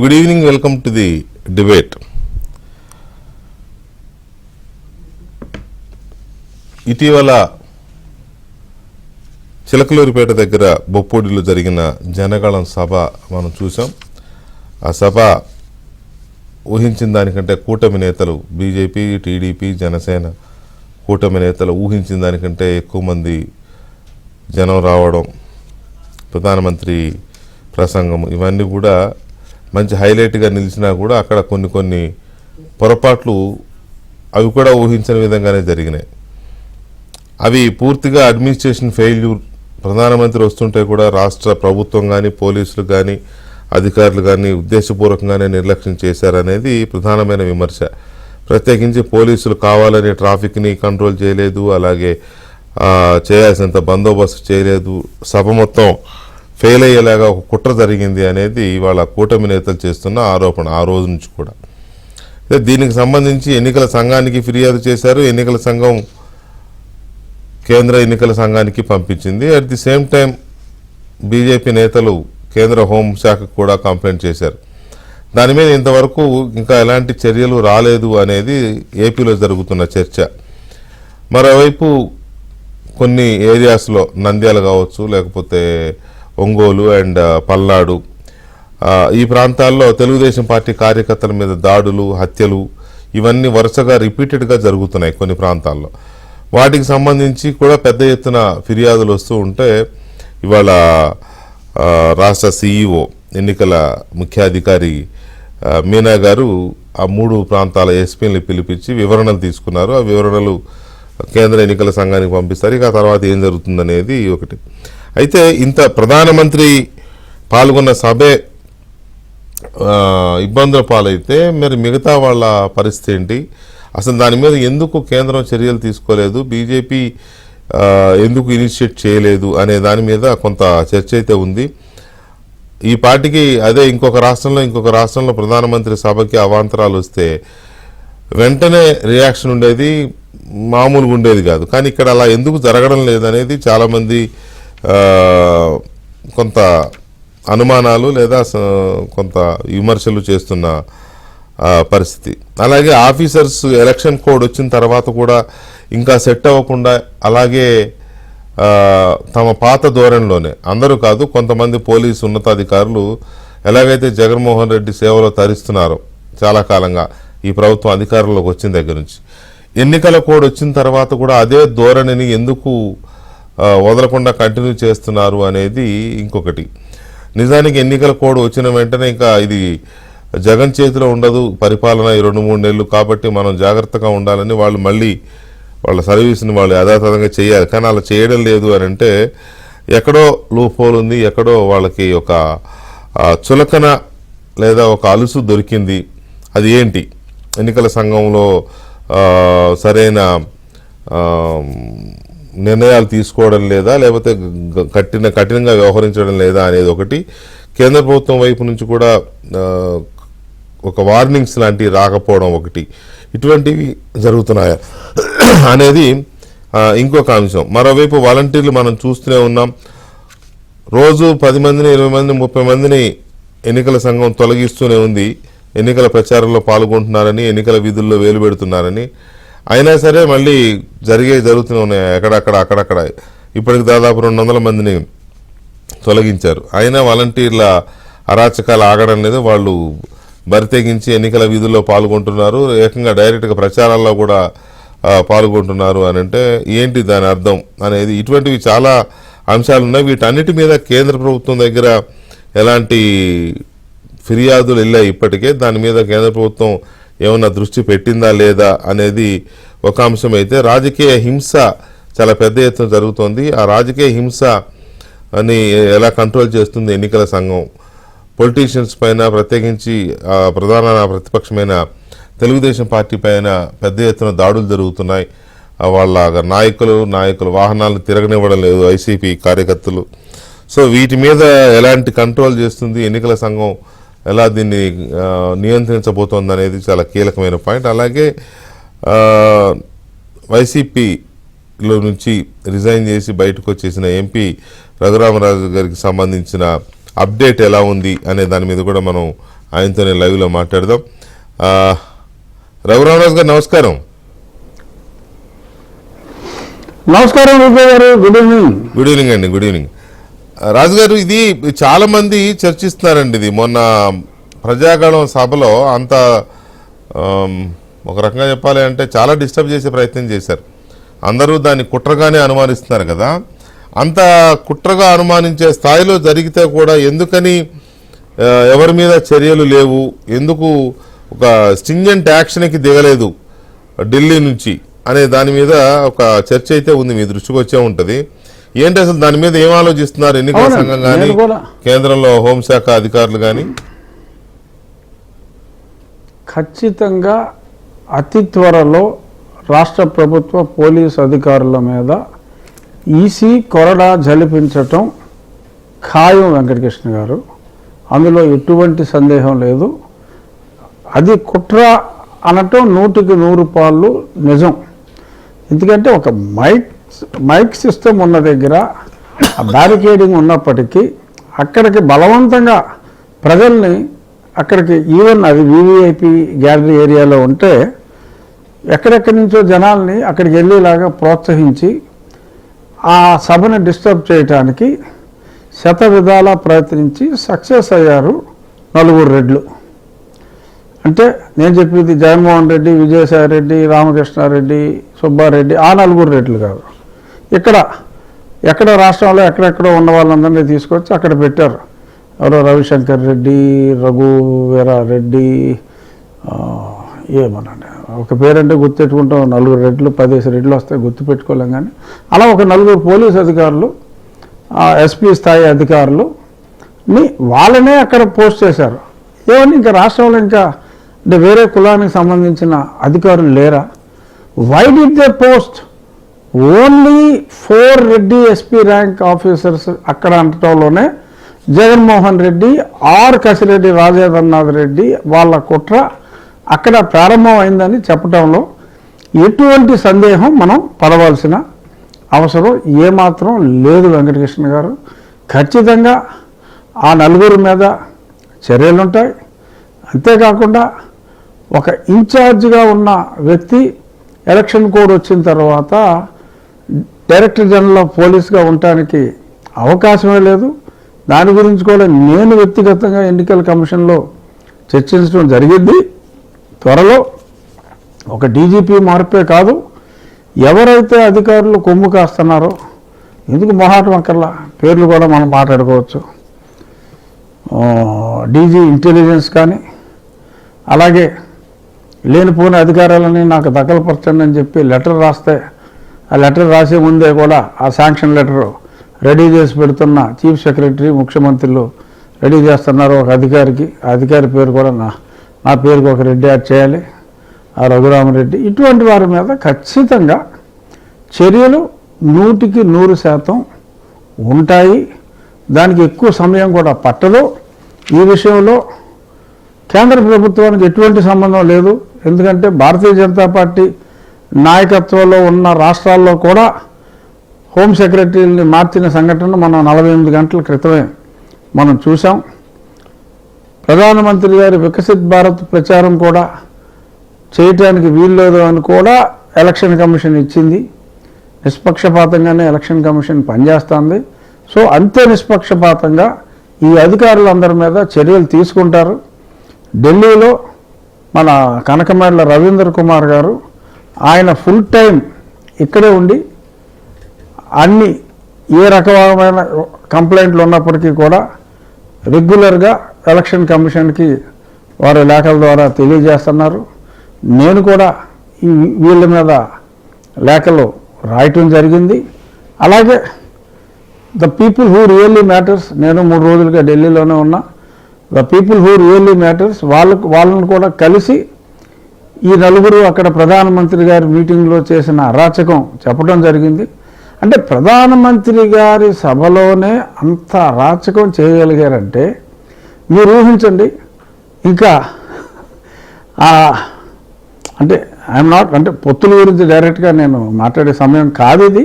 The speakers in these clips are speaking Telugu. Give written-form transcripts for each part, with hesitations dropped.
Good evening, welcome to the debate. ఇటీవల చిలకలూరిపేట దగ్గర బొప్పూడిలో జరిగిన జనగళం సభ మనం చూసాం. ఆ సభ ఊహించిన దానికంటే కూటమి నేతలు బీజేపీ, టీడీపీ, జనసేన కూటమి నేతలు ఊహించిన దానికంటే ఎక్కువ మంది జనం రావడం, ప్రధానమంత్రి ప్రసంగం ఇవన్నీ కూడా మంచి హైలైట్గా నిలిచినా కూడా అక్కడ కొన్ని పొరపాట్లు అవి కూడా ఊహించని విధంగానే జరిగినాయి. అవి పూర్తిగా అడ్మినిస్ట్రేషన్ ఫెయిల్యూర్. ప్రధానమంత్రి వస్తుంటే కూడా రాష్ట్ర ప్రభుత్వం కానీ, పోలీసులు కానీ, అధికారులు కానీ ఉద్దేశపూర్వకంగానే నిర్లక్ష్యం చేశారనేది ప్రధానమైన విమర్శ. ప్రత్యేకించి పోలీసులు కావాలని ట్రాఫిక్ని కంట్రోల్ చేయలేదు, అలాగే చేయాల్సినంత బందోబస్తు చేయలేదు. సభ మొత్తం ఫెయిల్ అయ్యేలాగా ఒక కుట్ర జరిగింది అనేది వాళ్ళ కూటమి నేతలు చేస్తున్న ఆరోపణ ఆ రోజు నుంచి కూడా. దీనికి సంబంధించి ఎన్నికల సంఘానికి ఫిర్యాదు చేశారు. ఎన్నికల సంఘం కేంద్ర ఎన్నికల సంఘానికి పంపించింది. At the same time BJP నేతలు కేంద్ర హోంశాఖకు కూడా కంప్లైంట్ చేశారు. దాని మీద ఇంతవరకు ఇంకా ఎలాంటి చర్యలు రాలేదు అనేది ఏపీలో జరుగుతున్న చర్చ. మరోవైపు కొన్ని ఏరియాస్లో నంద్యాల కావచ్చు, లేకపోతే ఒంగోలు అండ్ పల్నాడు ఈ ప్రాంతాల్లో తెలుగుదేశం పార్టీ కార్యకర్తల మీద దాడులు, హత్యలు ఇవన్నీ వరుసగా రిపీటెడ్గా జరుగుతున్నాయి కొన్ని ప్రాంతాల్లో. వాటికి సంబంధించి కూడా పెద్ద ఎత్తున ఫిర్యాదులు వస్తూ ఉంటే ఇవాళ రాష్ట్ర సిఈఓ ఎన్నికల ముఖ్యాధికారి మీనా గారు ఆ 3 ప్రాంతాల ఎస్పీని పిలిపించి వివరణలు తీసుకున్నారు. ఆ వివరణలు కేంద్ర ఎన్నికల సంఘానికి పంపిస్తారు. ఇక తర్వాత ఏం జరుగుతుందనేది ఒకటి. అయితే ఇంత ప్రధానమంత్రి పాల్గొన్న సభే ఇబ్బందుల పాలైతే మరి మిగతా వాళ్ళ పరిస్థితి ఏంటి? అసలు దాని మీద ఎందుకు కేంద్రం చర్యలు తీసుకోలేదు, బీజేపీ ఎందుకు ఇనిషియేట్ చేయలేదు అనే దాని మీద కొంత చర్చ అయితే ఉంది. ఈ పార్టీకి అదే ఇంకొక రాష్ట్రంలో ప్రధానమంత్రి సభకి అవాంతరాలు వస్తే వెంటనే రియాక్షన్ ఉండేది, మామూలుగా ఉండేది కాదు. కానీ ఇక్కడ అలా ఎందుకు జరగడం లేదనేది చాలామంది కొంత అనుమానాలు లేదా కొంత విమర్శలు చేస్తున్న పరిస్థితి. అలాగే ఆఫీసర్స్ ఎలక్షన్ కోడ్ వచ్చిన తర్వాత కూడా ఇంకా సెట్ అవ్వకుండా అలాగే తమ పాత ధోరణిలోనే, అందరూ కాదు కొంతమంది పోలీసు ఉన్నతాధికారులు ఎలాగైతే జగన్మోహన్ రెడ్డి సేవలో తరిస్తున్నారో చాలా కాలంగా ఈ ప్రభుత్వం అధికారంలోకి వచ్చిన దగ్గర నుంచి, ఎన్నికల కోడ్ వచ్చిన తర్వాత కూడా అదే ధోరణిని ఎందుకు వదలకుండా కంటిన్యూ చేస్తున్నారు అనేది ఇంకొకటి. నిజానికి ఎన్నికల కోడ్ వచ్చిన వెంటనే ఇంకా ఇది జగన్ చేతిలో ఉండదు పరిపాలన ఈ 2-3 నెలలు, కాబట్టి మనం జాగ్రత్తగా ఉండాలని వాళ్ళు మళ్ళీ వాళ్ళ సర్వీస్ని వాళ్ళు యథాతథంగా చేయాలి. కానీ అలా చేయడం లేదు అని అంటే ఎక్కడో లూప్ హోల్ ఉంది, ఎక్కడో వాళ్ళకి ఒక చులకన లేదా ఒక అలుసు దొరికింది. అది ఏంటి? ఎన్నికల సంఘంలో సరైన నిర్ణయాలు తీసుకోవడం లేదా, లేకపోతే కఠినంగా వ్యవహరించడం లేదా అనేది ఒకటి. కేంద్ర ప్రభుత్వం వైపు నుంచి కూడా ఒక వార్నింగ్స్ లాంటివి రాకపోవడం ఒకటి. ఇటువంటివి జరుగుతున్నాయా అనేది ఇంకొక అంశం. మరోవైపు వాలంటీర్లు మనం చూస్తూనే ఉన్నాం. రోజు 10 మందిని, 20 మందిని, 30 మందిని ఎన్నికల సంఘం తొలగిస్తూనే ఉంది. ఎన్నికల ప్రచారంలో పాల్గొంటున్నారని, ఎన్నికల విధుల్లో వేలు పెడుతున్నారని. అయినా సరే మళ్ళీ జరుగుతూనే ఉన్నాయి అక్కడక్కడ. ఇప్పటికి దాదాపు 200 మందిని తొలగించారు. అయినా వాలంటీర్ల అరాచకాలు ఆగడం లేదు. వాళ్ళు బరితెగించి ఎన్నికల విధుల్లో పాల్గొంటున్నారు, ఏకంగా డైరెక్ట్గా ప్రచారాల్లో కూడా పాల్గొంటున్నారు అని అంటే ఏంటి దాని అర్థం అనేది, ఇటువంటివి చాలా అంశాలు ఉన్నాయి. వీటన్నిటి మీద కేంద్ర ప్రభుత్వం దగ్గర ఎలాంటి ఫిర్యాదులు వెళ్ళాయి ఇప్పటికే. దాని మీద కేంద్ర ప్రభుత్వం ఏమన్నా దృష్టి పెట్టిందా లేదా అనేది ఒక అంశం. అయితే రాజకీయ హింస చాలా పెద్ద ఎత్తున జరుగుతోంది. ఆ రాజకీయ హింస అని ఎలా కంట్రోల్ చేస్తుంది ఎన్నికల సంఘం? పొలిటీషియన్స్ పైన, ప్రత్యేకించి ప్రధాన ప్రతిపక్షమైన తెలుగుదేశం పార్టీ పైన పెద్ద ఎత్తున దాడులు జరుగుతున్నాయి. వాళ్ళ నాయకులు వాహనాలను తిరగనివ్వడం లేదు వైసీపీ కార్యకర్తలు. సో వీటి మీద ఎలాంటి కంట్రోల్ చేస్తుంది ఎన్నికల సంఘం, ఎలా దీన్ని నియంత్రించబోతోంది అనేది చాలా కీలకమైన పాయింట్. అలాగే వైసీపీలో నుంచి రిజైన్ చేసి బయటకు వచ్చేసిన ఎంపీ రఘురామరాజు గారికి సంబంధించిన అప్డేట్ ఎలా ఉంది అనే దాని మీద కూడా మనం ఆయనతోనే లైవ్లో మాట్లాడదాం. రఘురామరాజు గారు నమస్కారం. నమస్కారం విజయ్ గారు, గుడ్ ఈవినింగ్. గుడ్ ఈవినింగ్ అండి. గుడ్ ఈవినింగ్ రాజుగారు. ఇది చాలా మంది చర్చిస్తున్నారండి. ఇది మొన్న ప్రజాగళం సభలో అంత ఒక రకంగా చెప్పాలి అంటే చాలా డిస్టర్బ్ చేసే ప్రయత్నం చేశారు. అందరూ దాన్ని కుట్రగానే అనుమానిస్తున్నారు కదా. అంత కుట్రగా అనుమానించే స్థాయిలో జరిగితే కూడా ఎందుకని ఎవరి మీద చర్యలు లేవు, ఎందుకు ఒక స్ట్రింజెంట్ యాక్షన్కి దిగలేదు ఢిల్లీ నుంచి అనే దాని మీద ఒక చర్చ అయితే ఉంది. మీ దృష్టికి వచ్చే ఉంటుంది. ఏంటి అసలు దాని మీద ఏం ఆలోచిస్తున్నారు ఎన్నికల సంఘం కానీ, కేంద్రంలో హోంశాఖ అధికారులు కానీ? ఖచ్చితంగా అతి త్వరలో రాష్ట్ర ప్రభుత్వ పోలీసు అధికారుల మీద ఈసీ కొరడా జలిపించటం ఖాయం వెంకటకృష్ణ గారు. అందులో ఎటువంటి సందేహం లేదు. అది కుట్ర అనటం 100కి 100 పాళ్ళు నిజం. ఎందుకంటే ఒక మైక్ సిస్టమ్ ఉన్న దగ్గర బ్యారికేడింగ్ ఉన్నప్పటికీ అక్కడికి బలవంతంగా ప్రజల్ని అక్కడికి, ఈవెన్ అది వివిఐపి గ్యాలరీ ఏరియాలో ఉంటే ఎక్కడెక్కడి నుంచో జనాల్ని అక్కడికి వెళ్ళేలాగా ప్రోత్సహించి ఆ సభను డిస్టర్బ్ చేయడానికి శత విధాలా ప్రయత్నించి సక్సెస్ అయ్యారు 4 రెడ్లు. అంటే నేను చెప్పేది జగన్మోహన్ రెడ్డి, విజయసాయి రెడ్డి, రామకృష్ణారెడ్డి, సుబ్బారెడ్డి, ఆ 4 రెడ్లు కాదు. ఎక్కడ రాష్ట్రంలో ఎక్కడెక్కడో ఉన్న వాళ్ళందరినీ తీసుకొచ్చి అక్కడ పెట్టారు. ఎవరో రవిశంకర్ రెడ్డి, రఘువీరారెడ్డి, ఏమనండి ఒక పేరంటే గుర్తెట్టుకుంటాం. 4 రెడ్లు 10 రెడ్లు వస్తే గుర్తుపెట్టుకోలేం. కానీ అలా ఒక 4 పోలీసు అధికారులు, ఎస్పీ స్థాయి అధికారులు వాళ్ళనే అక్కడ పోస్ట్ చేశారు. ఏమని ఇంకా రాష్ట్రంలో ఇంకా అంటే వేరే కులానికి సంబంధించిన అధికారులు లేరా? Why did they post only 4 Reddy SP rank officers అక్కడ అనటంలోనే జగన్మోహన్ రెడ్డి ఆర్ కసిరెడ్డి రాజేంద్రనాథ్ రెడ్డి వాళ్ళ కుట్ర అక్కడ ప్రారంభం అయిందని చెప్పడంలో ఎటువంటి సందేహం మనం పడవలసిన అవసరం ఏమాత్రం లేదు వెంకటకృష్ణ గారు. ఖచ్చితంగా ఆ 4 మీద చర్యలుంటాయి. అంతేకాకుండా ఒక ఇన్ఛార్జిగా ఉన్న వ్యక్తి ఎలక్షన్ కోడ్ వచ్చిన తర్వాత డైరెక్టర్ జనరల్ ఆఫ్ పోలీస్గా ఉండటానికి అవకాశమే లేదు. దాని గురించి కూడా నేను వ్యక్తిగతంగా ఎన్నికల కమిషన్లో చర్చించడం జరిగింది. త్వరలో ఒక డీజీపీ మార్పే కాదు, ఎవరైతే అధికారులు కొమ్ము కాస్తున్నారో, ఎందుకు మొహాటం అక్కర్లా, పేర్లు కూడా మనం మాట్లాడుకోవచ్చు. డీజీ ఇంటెలిజెన్స్ కానీ, అలాగే లేనిపోని అధికారాలని నాకు దఖలుపరచండి అని చెప్పి లెటర్ రాస్తే ఆ లెటర్ రాసే ముందే కూడా ఆ శాంక్షన్ లెటర్ రెడీ చేసి పెడుతున్న చీఫ్ సెక్రటరీ, ముఖ్యమంత్రులు రెడీ చేస్తున్నారు ఒక అధికారికి. ఆ అధికారి పేరు కూడా నా పేరుకి ఒక రెడ్డి యాడ్ చేయాలి, ఆ రఘురామరెడ్డి. ఇటువంటి వారి మీద ఖచ్చితంగా చర్యలు 100కి 100% ఉంటాయి. దానికి ఎక్కువ సమయం కూడా పట్టదు. ఈ విషయంలో కేంద్ర ప్రభుత్వానికి ఎటువంటి సంబంధం లేదు. ఎందుకంటే భారతీయ జనతా పార్టీ నాయకత్వంలో ఉన్న రాష్ట్రాల్లో కూడా హోం సెక్రటరీని మార్చిన సంఘటన మనం 48 గంటల క్రితమే మనం చూసాం. ప్రధానమంత్రి గారి వికసిత్ భారత్ ప్రచారం కూడా చేయటానికి వీల్లేదు అని కూడా ఎలక్షన్ కమిషన్ ఇచ్చింది. నిష్పక్షపాతంగానే ఎలక్షన్ కమిషన్ పనిచేస్తుంది. సో అంతే నిష్పక్షపాతంగా ఈ అధికారులందరి మీద చర్యలు తీసుకుంటారు. ఢిల్లీలో మన కనకమేళ్ల రవీంద్ర కుమార్ గారు ఆయన ఫుల్ టైం ఇక్కడే ఉండి అన్ని ఏ రకమైన కంప్లైంట్లు ఉన్నప్పటికీ కూడా రెగ్యులర్గా ఎలక్షన్ కమిషన్కి వారి లేఖల ద్వారా తెలియజేస్తున్నారు. నేను కూడా వీళ్ళ మీద లేఖలు రాయటం జరిగింది. అలాగే the people who really matters, నేను 3 రోజులుగా ఢిల్లీలోనే ఉన్నా. The people who really matters వాళ్ళని కూడా కలిసి ఈ 4 అక్కడ ప్రధానమంత్రి గారి మీటింగ్లో చేసిన అరాచకం చెప్పడం జరిగింది. అంటే ప్రధానమంత్రి గారి సభలోనే అంత అరాచకం చేయగలిగారంటే మీరు ఊహించండి. ఇంకా అంటే ఐఎమ్ నాట్, అంటే పొత్తుల గురించి డైరెక్ట్గా నేను మాట్లాడే సమయం కాదు ఇది.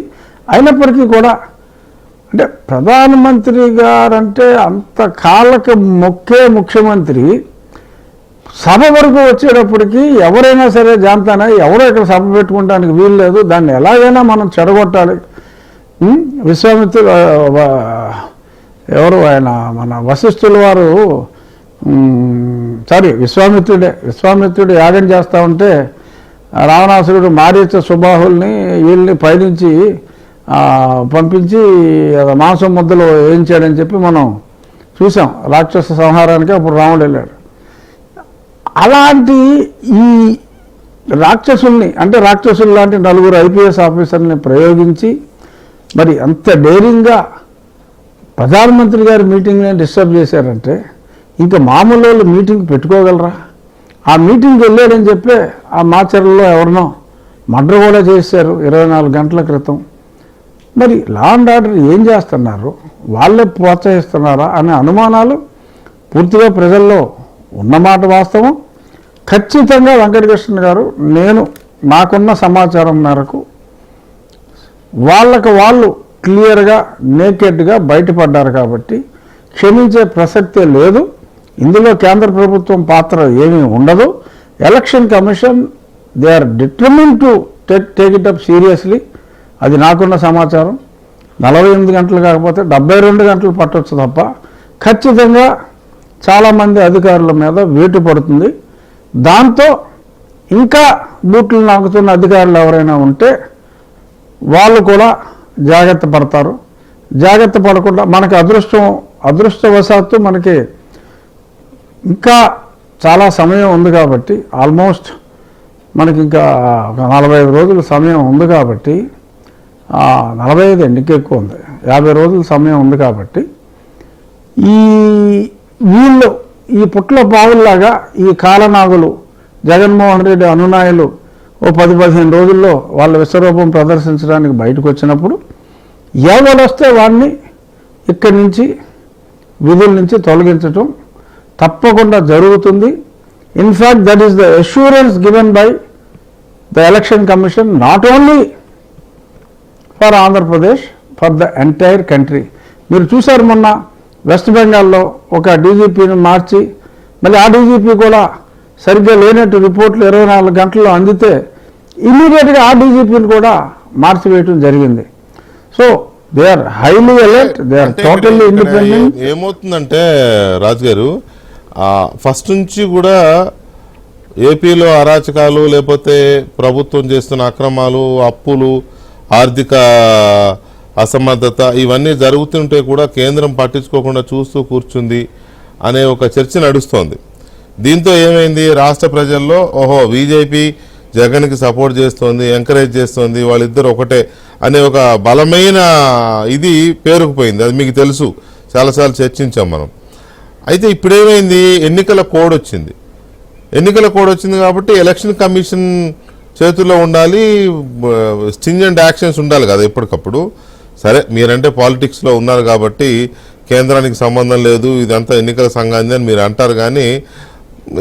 అయినప్పటికీ కూడా అంటే ప్రధానమంత్రి గారంటే అంత కాళ్ళకి మొక్కే ముఖ్యమంత్రి సభ వరకు వచ్చేటప్పటికి ఎవరైనా సరే జాంతానా ఎవరో ఇక్కడ సభ పెట్టుకోవడానికి వీలు లేదు, దాన్ని ఎలాగైనా మనం చెడగొట్టాలి. విశ్వామిత్రుడు ఎవరు ఆయన మన వశిష్ఠుల వారు విశ్వామిత్రుడు యాగం చేస్తూ ఉంటే రావణాసురుడు మారీచ సుబాహుల్ని వీళ్ళని పైనుంచి పంపించి మాంసం ముద్దలు వేయించాడని చెప్పి మనం చూసాం. రాక్షస సంహారానికి అప్పుడు రాముడు వెళ్ళాడు. అలాంటి ఈ రాక్షసులు లాంటి 4 ఐపీఎస్ ఆఫీసర్ని ప్రయోగించి మరి అంత డేరింగ్గా ప్రధానమంత్రి గారి మీటింగ్ని డిస్టర్బ్ చేశారంటే ఇంకా మామూలు వాళ్ళు మీటింగ్ పెట్టుకోగలరా? ఆ మీటింగ్కి వెళ్ళాడని చెప్పి ఆ మాచర్లలో ఎవరినో మర్డర్ కూడా చేశారు 24 గంటల క్రితం. మరి లా అండ్ ఆర్డర్ ఏం చేస్తున్నారు? వాళ్ళే ప్రోత్సహిస్తున్నారా అనే అనుమానాలు పూర్తిగా ప్రజల్లో ఉన్నమాట వాస్తవం. ఖచ్చితంగా వెంకటకృష్ణ గారు నాకున్న సమాచారం మేరకు వాళ్ళు క్లియర్గా నేకెడ్గా బయటపడ్డారు కాబట్టి క్షమించే ప్రసక్తే లేదు. ఇందులో కేంద్ర ప్రభుత్వం పాత్ర ఏమీ ఉండదు. Election commission they are determine to take it up seriously. అది నాకున్న సమాచారం. 48 గంటలు కాకపోతే 72 గంటలు పట్టవచ్చు తప్ప ఖచ్చితంగా చాలామంది అధికారుల మీద వేటు పడుతుంది. దాంతో ఇంకా బూట్లు నాకుతున్న అధికారులు ఎవరైనా ఉంటే వాళ్ళు కూడా జాగ్రత్త పడతారు. జాగ్రత్త పడకుండా మనకి అదృష్టవశాత్తు మనకి ఇంకా చాలా సమయం ఉంది కాబట్టి ఆల్మోస్ట్ మనకి ఇంకా ఒక 45 రోజుల సమయం ఉంది కాబట్టి 45 ఇంకా ఎక్కువ ఉంది, 50 రోజుల సమయం ఉంది కాబట్టి వీళ్ళు ఈ పుట్ల పావుల్లాగా ఈ కాలనాగులు జగన్మోహన్ రెడ్డి అనునాయులు ఓ 10-15 రోజుల్లో వాళ్ళ విశ్వరూపం ప్రదర్శించడానికి బయటకు వచ్చినప్పుడు ఎవరు వస్తే వాడిని ఇక్కడి నుంచి విధుల నుంచి తొలగించటం తప్పకుండా జరుగుతుంది. In fact that is the assurance given by the election commission not only for Andhra Pradesh, for the entire country. మీరు చూశారు మొన్న వెస్ట్ బెంగాల్లో ఒక డీజీపీని మార్చి మళ్ళీ ఆ డీజీపీ కూడా సరిగ్గా లేనట్టు రిపోర్ట్లు 24 గంటల్లో అందితే ఇమ్మీడియట్గా ఆ డీజీపీని కూడా మార్చివేయటం జరిగింది. So they are highly alert, they are totally independent. ఏమవుతుందంటే రాజు గారు ఫస్ట్ నుంచి కూడా ఏపీలో అరాచకాలు లేకపోతే ప్రభుత్వం చేస్తున్న అక్రమాలు, అప్పులు, ఆర్థిక అసమర్థత ఇవన్నీ జరుగుతుంటే కూడా కేంద్రం పట్టించుకోకుండా చూస్తూ కూర్చుంది అనే ఒక చర్చ నడుస్తోంది. దీంతో ఏమైంది, రాష్ట్ర ప్రజల్లో బీజేపీ జగన్కి సపోర్ట్ చేస్తోంది, ఎంకరేజ్ చేస్తోంది, వాళ్ళిద్దరు ఒకటే అనే ఒక బలమైన ఇది పేరుకుపోయింది. అది మీకు తెలుసు, చాలాసార్లు చర్చించాం మనం. అయితే ఇప్పుడేమైంది, ఎన్నికల కోడ్ వచ్చింది. ఎన్నికల కోడ్ వచ్చింది కాబట్టి ఎలక్షన్ కమిషన్ చేతుల్లో ఉండాలి, స్ట్రింజెంట్ యాక్షన్స్ ఉండాలి కదా ఎప్పటికప్పుడు. సరే మీరంటే పాలిటిక్స్లో ఉన్నారు కాబట్టి కేంద్రానికి సంబంధం లేదు, ఇదంతా ఎన్నికల సంఘాన్ని అని మీరు అంటారు. కానీ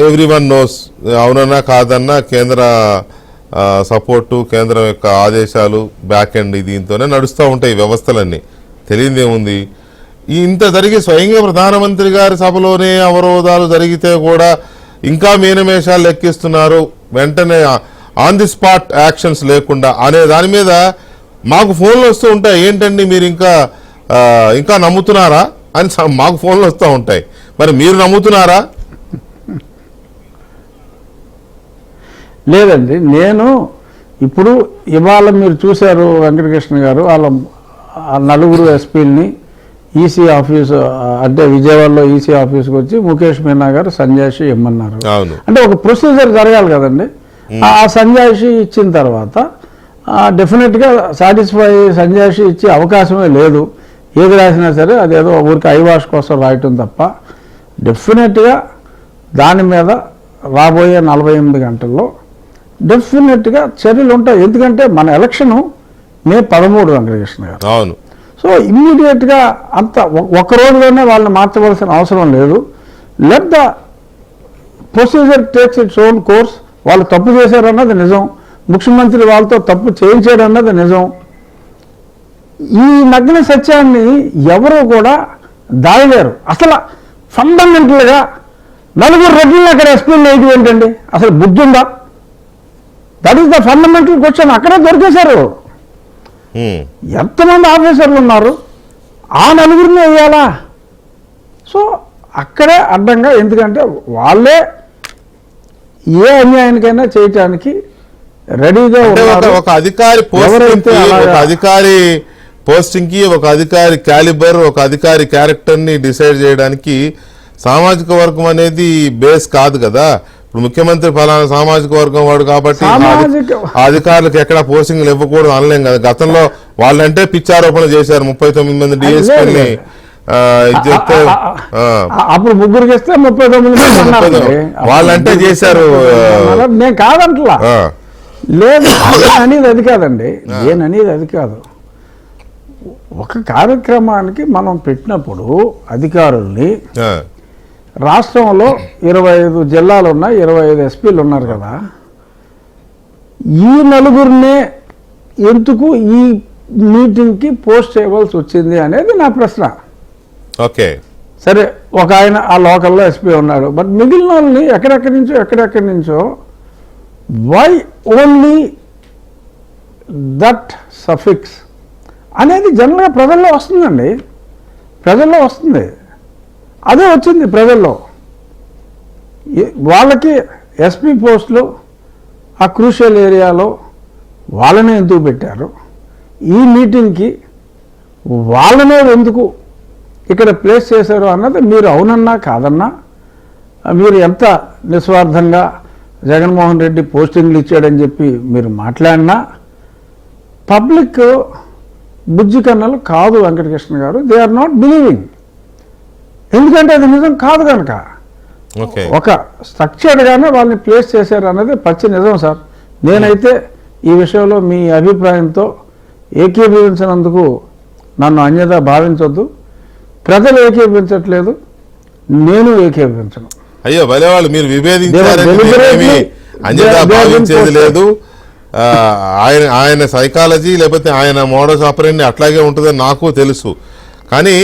ఎవ్రీవన్ నోస్, అవునన్నా కాదన్నా కేంద్ర సపోర్టు, కేంద్రం యొక్క ఆదేశాలు బ్యాక్ ఎండ్ దీంతోనే నడుస్తూ ఉంటాయి వ్యవస్థలన్నీ, తెలియదేముంది. ఇంత జరిగి స్వయంగా ప్రధానమంత్రి గారి సభలోనే అవరోధాలు జరిగితే కూడా ఇంకా మీనమేషాలు లెక్కిస్తున్నారు, వెంటనే ఆన్ ది స్పాట్ యాక్షన్స్ లేకుండా అనే దాని మీద మాకు ఫోన్లు వస్తూ ఉంటాయి. ఏంటండి మీరు ఇంకా నమ్ముతున్నారా అని మాకు ఫోన్లు వస్తూ ఉంటాయి. మరి మీరు నమ్ముతున్నారా? లేదండి, నేను ఇప్పుడు ఇవాళ మీరు చూశారు వెంకటకృష్ణ గారు వాళ్ళ 4 ఎస్పీలని ఈసీ ఆఫీసు అంటే విజయవాడలో ఈసీ ఆఫీస్కి వచ్చి ముఖేష్ మీనా గారు సంజాయిషి ఇమ్మన్నారు. అంటే ఒక ప్రొసీజర్ జరగాలి కదండి. ఆ సంజాయిషి ఇచ్చిన తర్వాత డెఫినెట్గా సాటిస్ఫై సంజాయిషి ఇచ్చే అవకాశమే లేదు. ఏది రాసినా సరే అదేదో ఊరికి ఐవాష్ కోసం రాయటం తప్ప డెఫినెట్గా దాని మీద రాబోయే 48 గంటల్లో డెఫినెట్గా చర్యలు ఉంటాయి. ఎందుకంటే మన ఎలక్షను మే 13 వెంకటకృష్ణ గారు. అవును. సో ఇమ్మీడియట్గా అంత ఒక రోజులోనే వాళ్ళని మార్చవలసిన అవసరం లేదు. Let the procedure takes its own course. వాళ్ళు తప్పు చేశారన్నది నిజం, ముఖ్యమంత్రి వాళ్ళతో తప్పు చేయించాడన్నది నిజం. ఈ నగ్న సత్యాన్ని ఎవరూ కూడా దాయలేరు. అసలు ఫండమెంటల్గా నలుగురు రెడ్లను అక్కడ ఎస్పీలు వేయటం ఏంటండి? అసలు బుద్ధి ఉందా? That is the fundamental question. అక్కడే దొరికేశారు. ఎంతమంది ఆఫీసర్లు ఉన్నారు, ఆ నలుగురిని వేయాలా? సో అక్కడే అడ్డంగా, ఎందుకంటే వాళ్ళే ఏ అన్యాయానికైనా చేయటానికి రెడీగా ఉన్నారు. ఒక అధికారి పోస్టింగ్ కి ఒక అధికారి క్యాలిబర్, ఒక అధికారి క్యారెక్టర్ ని డిసైడ్ చేయడానికి సామాజిక వర్గం అనేది బేస్ కాదు కదా. ఇప్పుడు ముఖ్యమంత్రి ఫలానా సామాజిక వర్గం వాడు కాబట్టి అధికారులకు ఎక్కడ పోస్టింగ్లు ఇవ్వకూడదు అనలేం కదా. గతంలో వాళ్ళంటే పిచ్చారోపణ చేశారు 39 మంది డిఎస్పీని చెప్తే అప్పుడు ముగ్గురికి ఇస్తే 39 వాళ్ళంటే చేశారు. నేను కాదంటలా, లేదు అనేది అది కాదండి, నేను అనేది అది కాదు. ఒక కార్యక్రమానికి మనం పెట్టినప్పుడు అధికారుల్ని, రాష్ట్రంలో 25 జిల్లాలు ఉన్నాయి, 25 ఎస్పీలు ఉన్నారు కదా, ఈ నలుగురినే ఎందుకు ఈ మీటింగ్కి పోస్ట్ చేయవలసి వచ్చింది అనేది నా ప్రశ్న. ఓకే, సరే, ఒక ఆయన ఆ లోకల్లో ఎస్పీ ఉన్నాడు, బట్ మిగిలిన వాళ్ళని ఎక్కడెక్కడి నుంచో వై ఓన్లీ దట్ సఫిక్స్ అనేది జనరల్గా ప్రజల్లో వస్తుందండి. ప్రజల్లో వస్తుంది, అదే వచ్చింది ప్రజల్లో. వాళ్ళకి ఎస్పీ పోస్టులు ఆ క్రూషియల్ ఏరియాలో వాళ్ళనే ఎందుకు పెట్టారు, ఈ మీటింగ్కి వాళ్ళనే ఎందుకు ఇక్కడ ప్లేస్ చేశారు అన్నది మీరు అవునన్నా కాదన్నా, మీరు ఎంత నిస్వార్థంగా జగన్మోహన్ రెడ్డి పోస్టింగ్లు ఇచ్చాడని చెప్పి మీరు మాట్లాడినా పబ్లిక్ బుజ్జి కన్నలు కాదు వెంకటకృష్ణ గారు. They are not believing. ఎందుకంటే అది నిజం కాదు కనుక. ఒక స్ట్రక్చర్డ్గానే వాళ్ళని ప్లేస్ చేశారు అన్నది పచ్చి నిజం సార్. నేనైతే ఈ విషయంలో మీ అభిప్రాయంతో ఏకీభవించినందుకు నన్ను అన్యదా భావించొద్దు. ప్రజలు ఏకీభవించట్లేదు, నేను ఏకీభవించను. అయ్యో భలేవాళ్ళు, మీరు విభేదించారని అన్యదా భావించేది లేదు. ఆయన సైకాలజీ లేకపోతే ఆయన మోడల్స్ ఆపరేషన్ అట్లాగే ఉంటుందని నాకు తెలుసు. కానీ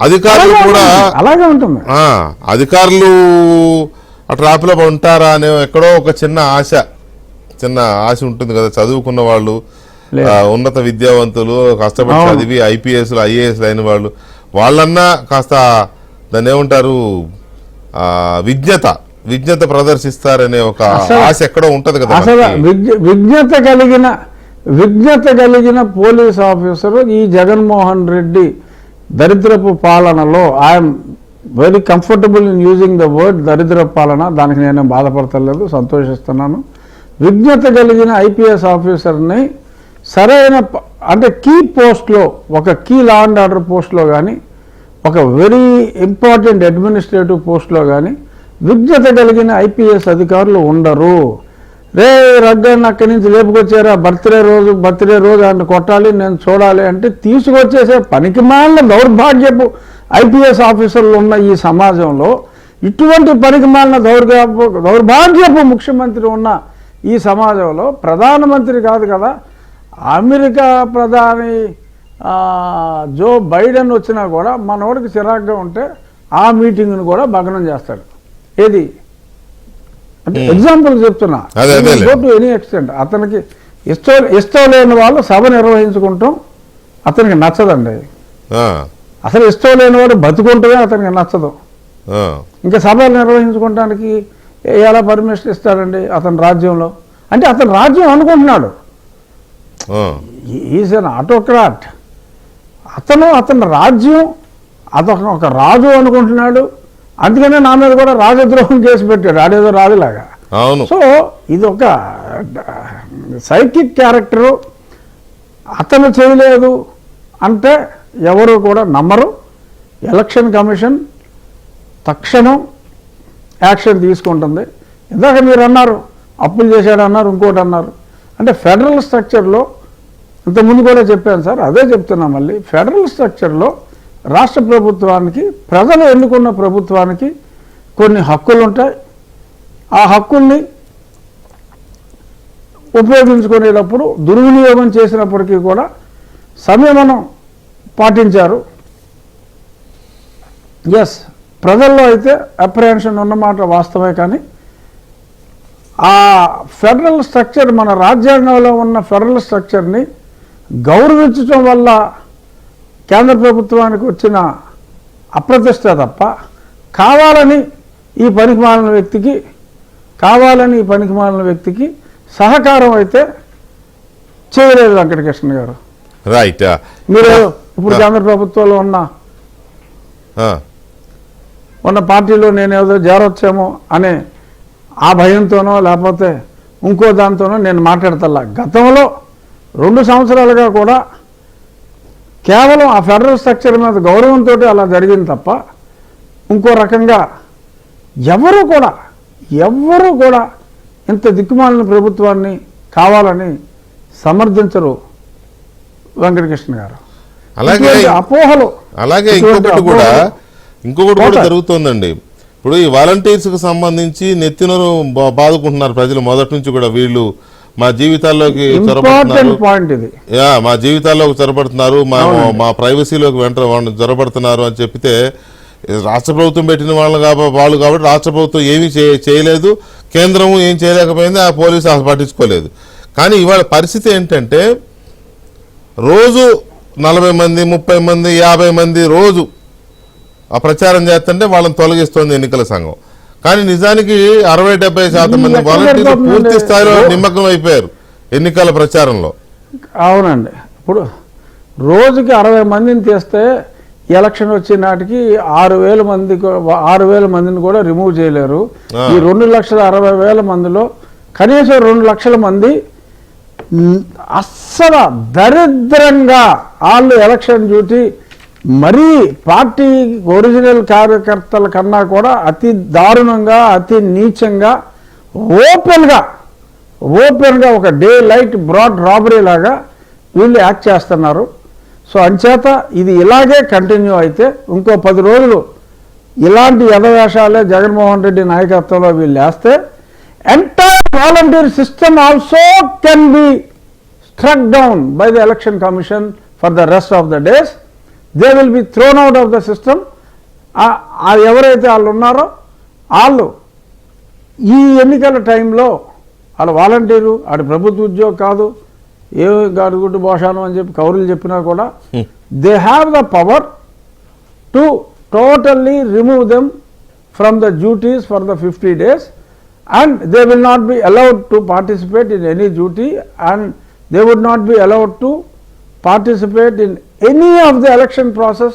అధికారులు కూడా అలాగే ఉంటుంది. అధికారులు ఆ ట్రాప్లో ఉంటారా అనే ఎక్కడో ఒక చిన్న ఆశ ఉంటుంది కదా. చదువుకున్న వాళ్ళు, ఉన్నత విద్యావంతులు, కష్టపడి చదివి ఐపీఎస్లు ఐఏఎస్లు అయిన వాళ్ళన్నా కాస్త దాన్ని ఏమంటారు, విజ్ఞత ప్రదర్శిస్తారనే ఒక ఆశ ఎక్కడో ఉంటది కదా. అసలు విజ్ఞత కలిగిన పోలీస్ ఆఫీసరు ఈ జగన్మోహన్ రెడ్డి దరిద్రపు పాలనలో I'm very comfortable in using the word దరిద్రపు పాలన. దానికి నేను బాధపడతలేదు, సంతోషిస్తున్నాను. విజ్ఞత కలిగిన ఐపీఎస్ ఆఫీసర్ని సరైన అంటే కీ పోస్ట్లో, ఒక కీ లా అండ్ ఆర్డర్ పోస్ట్లో కానీ, ఒక వెరీ ఇంపార్టెంట్ అడ్మినిస్ట్రేటివ్ పోస్ట్లో కానీ విజ్ఞత కలిగిన ఐపీఎస్ అధికారులు ఉండరు. రే రగ్గని అక్కడి నుంచి లేపుకొచ్చారా, బర్త్డే రోజు ఆయన కొట్టాలి, నేను చూడాలి అంటే తీసుకొచ్చేసే పనికిమాలిన దౌర్భాగ్యపు ఐపీఎస్ ఆఫీసర్లు ఉన్న ఈ సమాజంలో, ఇటువంటి పనికిమాలిన దౌర్భాగ్యపు ముఖ్యమంత్రి ఉన్న ఈ సమాజంలో ప్రధానమంత్రి కాదు కదా, అమెరికా ప్రధాని జో బైడెన్ వచ్చినా కూడా మనోడికి చిరాగ్గా ఉంటే ఆ మీటింగ్ను కూడా భగ్నం చేస్తాడు. ఏది అంటే ఎగ్జాంపుల్ చెప్తున్నా, గో టు ఎనీ ఎక్స్టెంట్. అతనికి ఇష్టం లేని వాళ్ళు సభ నిర్వహించుకుంటాం అతనికి నచ్చదండి. అసలు ఇష్టం లేని వాడు బతుకుంటే అతనికి నచ్చదు. ఇంకా సభలు నిర్వహించుకోవడానికి ఎలా పర్మిషన్ ఇస్తాడండి అతని రాజ్యంలో? అంటే అతని రాజ్యం అనుకుంటున్నాడు, ఈజ్ అన్ ఆటోక్రాట్. అతని రాజ్యం, అతను ఒక రాజు అనుకుంటున్నాడు. అందుకనే నా మీద కూడా రాజద్రోహం కేసు పెట్టాడు, ఆడేదో రాజులాగా. సో ఇది ఒక సైకిక్ క్యారెక్టరు. అతను చేయలేదు అంటే ఎవరు కూడా నమ్మరు. ఎలక్షన్ కమిషన్ తక్షణం యాక్షన్ తీసుకుంటుంది. ఇందాక మీరు అన్నారు అప్పులు చేశాడు అన్నారు, ఇంకోటి అన్నారు. అంటే ఫెడరల్ స్ట్రక్చర్లో, ఇంతకుముందు కూడా చెప్పాను సార్, అదే చెప్తున్నా మళ్ళీ, ఫెడరల్ స్ట్రక్చర్లో రాష్ట్ర ప్రభుత్వానికి, ప్రజలు ఎన్నుకున్న ప్రభుత్వానికి కొన్ని హక్కులు ఉంటాయి. ఆ హక్కుల్ని ఉపయోగించుకునేటప్పుడు దుర్వినియోగం చేసినప్పటికీ కూడా సంయమనం పాటించారు. ఎస్, ప్రజల్లో అయితే అప్రహెన్షన్ ఉన్నమాట వాస్తవమే. కానీ ఆ ఫెడరల్ స్ట్రక్చర్, మన రాజ్యాంగంలో ఉన్న ఫెడరల్ స్ట్రక్చర్ని గౌరవించడం వల్ల కేంద్ర ప్రభుత్వానికి వచ్చిన అప్రతిష్ట తప్ప కావాలని ఈ పనికిమాలిన వ్యక్తికి సహకారం అయితే చేయలేదు వెంకటకృష్ణ గారు. రైట్. మీరు ఇప్పుడు కేంద్ర ప్రభుత్వంలో ఉన్న పార్టీలో నేను ఏదో చేరొచ్చేమో అనే ఆ భయంతోనో లేకపోతే ఇంకో దాంతోనో నేను మాట్లాడతల్లా. గతంలో 2 సంవత్సరాలుగా కూడా కేవలం ఆ ఫెడరల్ స్ట్రక్చర్ మీద గౌరవంతో అలా జరిగింది తప్ప ఇంకో రకంగా ఎవరు కూడా ఇంత దిక్కుమాలిన ప్రభుత్వాన్ని కావాలని సమర్థించరు వెంకటకృష్ణ గారు. అలాగే అపోహలు, అలాగే ఇంకొకటి కూడా జరుగుతోందండి. ఇప్పుడు ఈ వాలంటీర్స్ కు సంబంధించి నెత్తినరు బాదుకుంటున్నారు ప్రజలు మొదటి నుంచి కూడా. వీళ్ళు మా జీవితాల్లోకి చొరబడుతున్నారు, మా ప్రైవసీలోకి చొరబడుతున్నారు అని చెప్పితే రాష్ట్ర ప్రభుత్వం పెట్టిన వాళ్ళు కాబట్టి రాష్ట్ర ప్రభుత్వం ఏమీ చేయలేదు, కేంద్రము ఏం చేయలేకపోయింది, ఆ పోలీసు పట్టించుకోలేదు. కానీ ఇవాళ పరిస్థితి ఏంటంటే రోజు 40 మంది 30 మంది 50 మంది రోజు ఆ ప్రచారం చేస్తుంటే వాళ్ళని తొలగిస్తోంది ఎన్నికల సంఘం. కానీ నిజానికి 60-70% మంది వాలంటీర్లు పూర్తి స్థాయిలో నిమగ్నం అయిపోయారు ఎన్నికల ప్రచారంలో. అవునండి. ఇప్పుడు రోజుకి 60 మందిని తీస్తే ఎలక్షన్ వచ్చే నాటికి 6,000 మందిని కూడా రిమూవ్ చేయలేరు. ఈ 2,60,000 మందిలో కనీసం 2 లక్షల మంది అస్సలు దరిద్రంగా వాళ్ళు ఎలక్షన్ డ్యూటీ మరీ పార్టీ ఒరిజినల్ కార్యకర్తల కన్నా కూడా అతి దారుణంగా, అతి నీచంగా, ఓపెన్గా ఒక డే లైట్ బ్రాడ్ రాబరీ లాగా వీళ్ళు యాక్ట్ చేస్తున్నారు. సో అంచేత ఇది ఇలాగే కంటిన్యూ అయితే ఇంకో 10 రోజులు ఇలాంటి యథవేషాలే జగన్మోహన్ రెడ్డి నాయకత్వంలో వీళ్ళు వేస్తే entire volunteer system also can be struck down by the election commission for the rest of the days. They will be throne out of the system. ఎవరైతే వాళ్ళు ఉన్నారో వాళ్ళు ఈ ఎన్నికల టైంలో వాళ్ళ వాలంటీరు ఆడి ప్రభుత్వ ఉద్యోగం కాదు, ఏ గాడిగుడ్డు భోషాను అని చెప్పి కౌరులు చెప్పినా కూడా they have the power to totally remove them from the duties for the 50 days and they will not be allowed to participate in any duty and they would not be allowed to participate in any of the election process.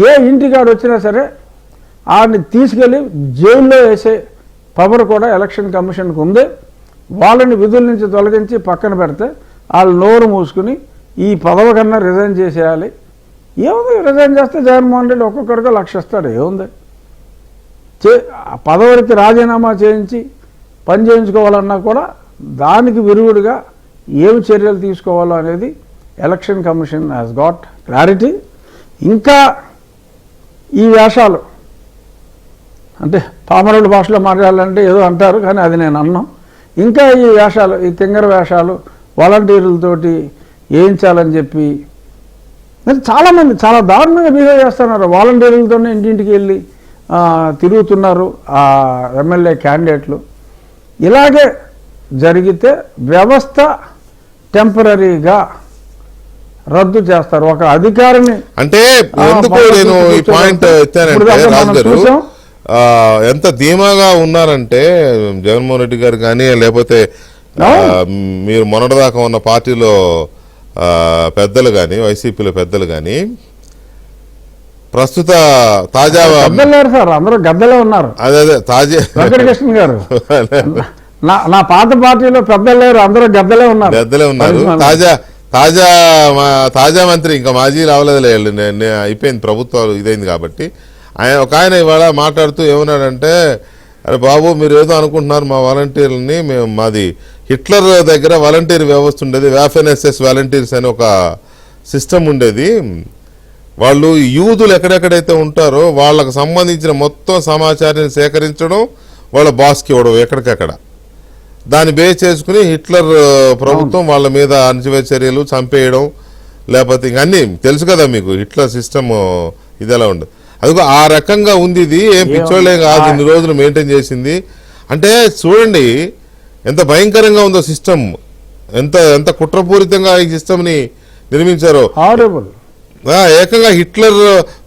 ఏ ఇంటికాడు వచ్చినా సరే ఆడిని తీసుకెళ్ళి జైల్లో వేసే పవర్ కూడా ఎలక్షన్ కమిషన్కి ఉంది. వాళ్ళని విధుల నుంచి తొలగించి పక్కన పెడితే వాళ్ళు నోరు మూసుకుని ఈ పదవి కన్నా రిజైన్ చేసేయాలి. ఏముంది, రిజైన్ చేస్తే జగన్మోహన్ రెడ్డి ఒక్కొక్కడికి 1,00,000 ఇస్తాడు. ఏముంది, పదవికి రాజీనామా చేయించి పని చేయించుకోవాలన్నా కూడా దానికి విరుగుడుగా ఏమి చర్యలు తీసుకోవాలో అనేది election commission has got clarity. ఇంకా ఈ వేషాలు అంటే పామరుల భాషలో మాట్లాడాలంటే ఏదో అంటారు, కానీ అది నేను అన్నాను. ఇంకా ఈ వేషాలు, ఈ తింగర వేషాలు వాలంటీర్లతోటి వేయించాలని చెప్పి చాలామంది చాలా దారుణంగా బిహేవ్ చేస్తున్నారు. వాలంటీర్లతోనే ఇంటింటికి వెళ్ళి తిరుగుతున్నారు ఆ ఎమ్మెల్యే క్యాండిడేట్లు. ఇలాగే జరిగితే వ్యవస్థ టెంపరీగా రద్దు చేస్తారు. ఒక అధికారిని అంటే ఎందుకు నేను ఈ పాయింట్ ఎత్తానంటే రాజు గారు ఎంత ధీమాగా ఉన్నారంటే జగన్మోహన్ రెడ్డి గారు కానీ లేకపోతే మీరు మొన్నటిదాకా ఉన్న పార్టీలో పెద్దలు కానీ వైసీపీలో పెద్దలు కానీ ప్రస్తుత తాజా సార్ అందరూ గద్దలే ఉన్నారు. అదే తాజా వెంకటకృష్ణ గారు నా పాత పార్టీలో పెద్దలు లేరు, అందరూ గద్దలే ఉన్నారు. తాజా మంత్రి ఇంకా మాజీ రావలేదులే, అయిపోయింది ప్రభుత్వాలు ఇదైంది కాబట్టి. ఆయన ఇవాళ మాట్లాడుతూ ఏమన్నాడంటే, అరే బాబు మీరు ఏదో అనుకుంటున్నారు మా వాలంటీర్లని, మాది హిట్లర్ దగ్గర వాలంటీర్ వ్యవస్థ ఉండేది, వ్యాఫెన్ఎస్ఎస్ వాలంటీర్స్ అని ఒక సిస్టమ్ ఉండేది. వాళ్ళు యూదులు ఎక్కడెక్కడైతే ఉంటారో వాళ్ళకు సంబంధించిన మొత్తం సమాచారాన్ని సేకరించడం, వాళ్ళ బాస్కి ఇవ్వడం ఎక్కడికక్కడ. దాన్ని బేస్ చేసుకుని హిట్లర్ ప్రభుత్వం వాళ్ళ మీద అణచివేత చర్యలు, చంపేయడం, లేకపోతే ఇంక అన్నీ తెలుసు కదా మీకు హిట్లర్ సిస్టమ్ ఇది ఎలా ఉండదు. అదిగో ఆ రకంగా ఉంది. ఇది ఏం పిచ్చోళ్ళే కాదు, ఇన్ని రోజులు మెయింటైన్ చేసింది. అంటే చూడండి ఎంత భయంకరంగా ఉందో సిస్టమ్, ఎంత ఎంత కుట్రపూరితంగా ఈ సిస్టమ్ని నిర్మించారో. హారబుల్. ఏకంగా హిట్లర్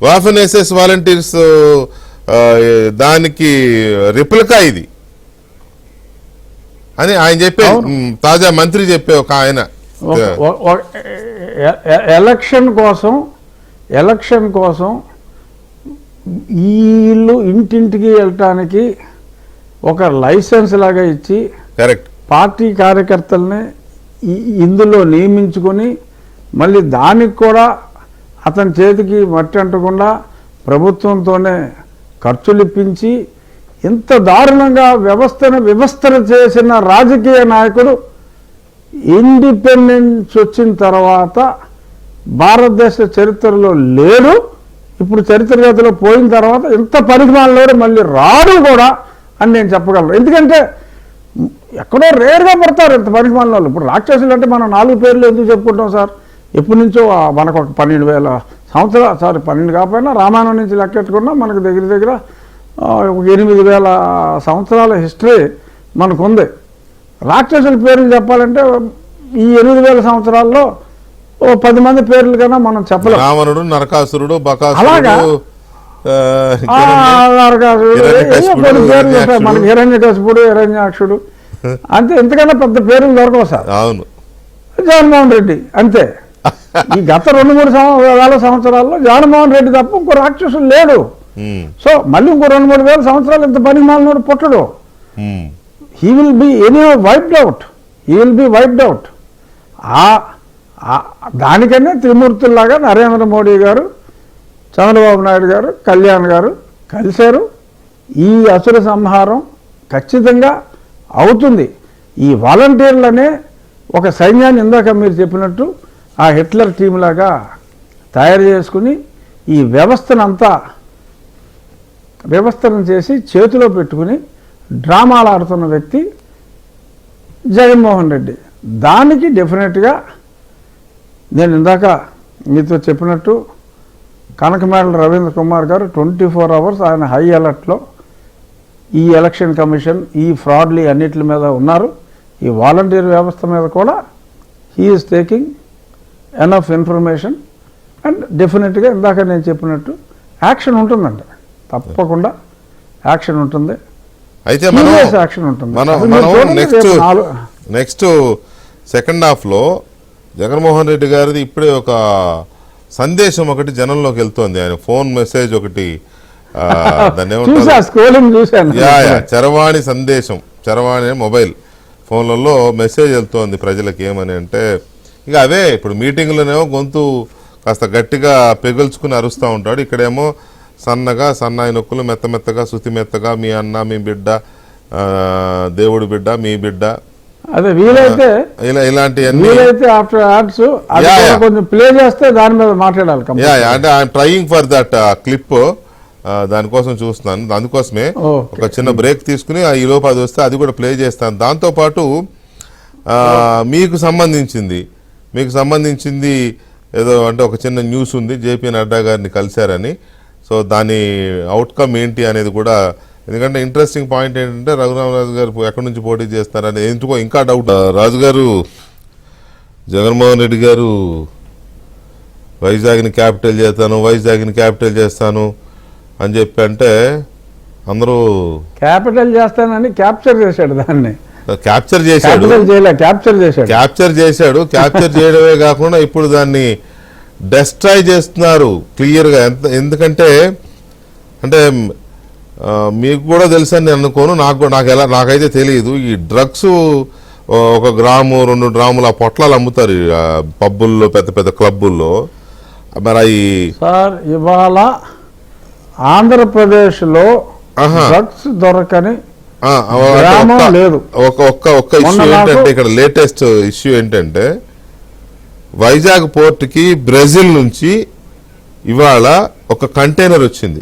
వాఫెన్ ఎస్ఎస్ వాలంటీర్స్ దానికి రిప్లికా ఇది అని ఆయన చెప్పే, తాజా మంత్రి చెప్పే ఒక ఆయన. ఎలక్షన్ కోసం వీళ్ళు ఇంటింటికి వెళ్ళటానికి ఒక లైసెన్స్ లాగా ఇచ్చి కరెక్ట్ పార్టీ కార్యకర్తల్ని ఇందులో నియమించుకొని మళ్ళీ దానికి కూడా అతని చేతికి మట్టి అంటకుండా ప్రభుత్వంతోనే ఖర్చులు ఇప్పించి ఇంత దారుణంగా వ్యవస్థను చేసిన రాజకీయ నాయకుడు ఇండిపెండెన్స్ వచ్చిన తర్వాత భారతదేశ చరిత్రలో లేడు. ఇప్పుడు చరిత్రగతిలో పోయిన తర్వాత ఇంత పరిమాణంలో మళ్ళీ రాడు కూడా అని నేను చెప్పగలను. ఎందుకంటే ఎక్కడో రేర్గా పడతారు ఇంత పరిమాణంలో. ఇప్పుడు రాక్షసులు అంటే మనం 4 పేర్లు ఎందుకు చెప్పుకుంటాం సార్? ఎప్పటి నుంచో మనకు ఒక 12,000 సంవత్సరాలు, సారీ 12 కాకపోయినా రామాయణం నుంచి లెక్కెట్టుకున్నా మనకు దగ్గర 8,000 సంవత్సరాల హిస్టరీ మనకు ఉంది. రాక్షసుల పేర్లు చెప్పాలంటే ఈ 8,000 సంవత్సరాల్లో 10 మంది పేర్లు కన్నా మనం చెప్పలేం. రావణుడు, నరకాసురుడు, అలాగా మనకి హిరణ్యకశిపుడు, హిరణ్యాక్షుడు, అంతే. ఇంతకన్నా పెద్ద పేర్లు దొరకవు సార్. అవును, జగన్మోహన్ రెడ్డి అంతే. ఈ గత 2-3 సంవత్సరాల్లో జగన్మోహన్ రెడ్డి తప్ప ఇంకో రాక్షసులు లేడు. సో మళ్ళీ ఇంకో 2-3 వేల సంవత్సరాలు ఇంత పరిమాణంలో పుట్టడు. He will be wiped out. దానికనే త్రిమూర్తుల్లాగా నరేంద్ర మోడీ గారు, చంద్రబాబు నాయుడు గారు, కళ్యాణ్ గారు కలిశారు. ఈ అసుర సంహారం ఖచ్చితంగా అవుతుంది. ఈ వాలంటీర్లనే ఒక సైన్యాన్ని ఇందాక మీరు చెప్పినట్టు ఆ హిట్లర్ టీం లాగా తయారు చేసుకుని ఈ వ్యవస్థను చేసి చేతిలో పెట్టుకుని డ్రామాలు ఆడుతున్న వ్యక్తి జగన్మోహన్ రెడ్డి. దానికి డెఫినెట్గా నేను ఇందాక మీతో చెప్పినట్టు కనకమేడల రవీంద్ర కుమార్ గారు 24 అవర్స్ ఆయన హై అలర్ట్లో ఈ ఎలక్షన్ కమిషన్, ఈ ఫ్రాడ్లు అన్నిటి మీద ఉన్నారు. ఈ వాలంటీర్ వ్యవస్థ మీద కూడా he is taking enough information and డెఫినెట్గా ఇందాక నేను చెప్పినట్టు యాక్షన్ ఉంటుందండి, తప్పకుండా యాక్షన్ ఉంటుంది. అయితే యాక్షన్ ఉంటుంది. నెక్స్ట్ సెకండ్ హాఫ్లో జగన్మోహన్ రెడ్డి గారిది ఇప్పుడే ఒక సందేశం ఒకటి జనంలోకి వెళ్తోంది. ఆయన ఫోన్ మెసేజ్ ఒకటి, దాన్ని ఏమంటారు, చరవాణి సందేశం, చరవాణి మొబైల్ ఫోన్లలో మెసేజ్ వెళ్తోంది ప్రజలకి. ఏమని అంటే ఇక అవే ఇప్పుడు మీటింగ్లోనేమో గొంతు కాస్త గట్టిగా పెగుల్చుకుని అరుస్తూ ఉంటాడు. ఇక్కడేమో సన్నాయి నొక్కులు మెత్తగా శృతి మెత్తగా మీ అన్న, మీ బిడ్డ, దేవుడి బిడ్డ, మీ బిడ్డ, అదే వీలైతే ఇలాంటివన్నీ ఆఫ్టర్ యాడ్స్ కొంచెం ప్లే చేస్తే దాని మీద మాట్లాడాలి. అంటే I'm trying for that clip, దానికోసం చూస్తున్నాను. అందుకోసమే ఒక చిన్న బ్రేక్ తీసుకుని ఈ లోపు అది వస్తే అది కూడా ప్లే చేస్తాను. దాంతోపాటు మీకు సంబంధించింది ఏదో అంటే ఒక చిన్న న్యూస్ ఉంది, జేపీ నడ్డా గారిని కలిశారని. సో దాని అవుట్కమ్ ఏంటి అనేది కూడా, ఎందుకంటే ఇంట్రెస్టింగ్ పాయింట్ ఏంటంటే రఘురామరాజు గారు ఎక్కడి నుంచి పోటీ చేస్తారని ఎందుకో ఇంకా డౌట్. రాజుగారు, జగన్మోహన్ రెడ్డి గారు వైజాగ్ని క్యాపిటల్ చేస్తాను అని చెప్పి అంటే అందరూ క్యాపిటల్ చేస్తానని క్యాప్చర్ చేశాడు. దాన్ని క్యాప్చర్ చేశాడు. క్యాప్చర్ చేయడమే కాకుండా ఇప్పుడు దాన్ని డెస్ట్రాయ్ చేస్తున్నారు క్లియర్గా. ఎందుకంటే అంటే మీకు కూడా తెలుసని నేను అనుకోను, నాకైతే తెలియదు. ఈ డ్రగ్స్ 1 గ్రాము 2 గ్రాముల పొట్లాలు అమ్ముతారు పబ్బుల్లో, పెద్ద క్లబ్బుల్లో. మరి సార్ ఇవాళ ఆంధ్రప్రదేశ్లో డ్రగ్స్ దొరకని లేదు. ఒక్క ఇష్యూ ఏంటంటే, ఇక్కడ లేటెస్ట్ ఇష్యూ ఏంటంటే వైజాగ్ పోర్టుకి బ్రెజిల్ నుంచి ఇవాళ ఒక కంటైనర్ వచ్చింది.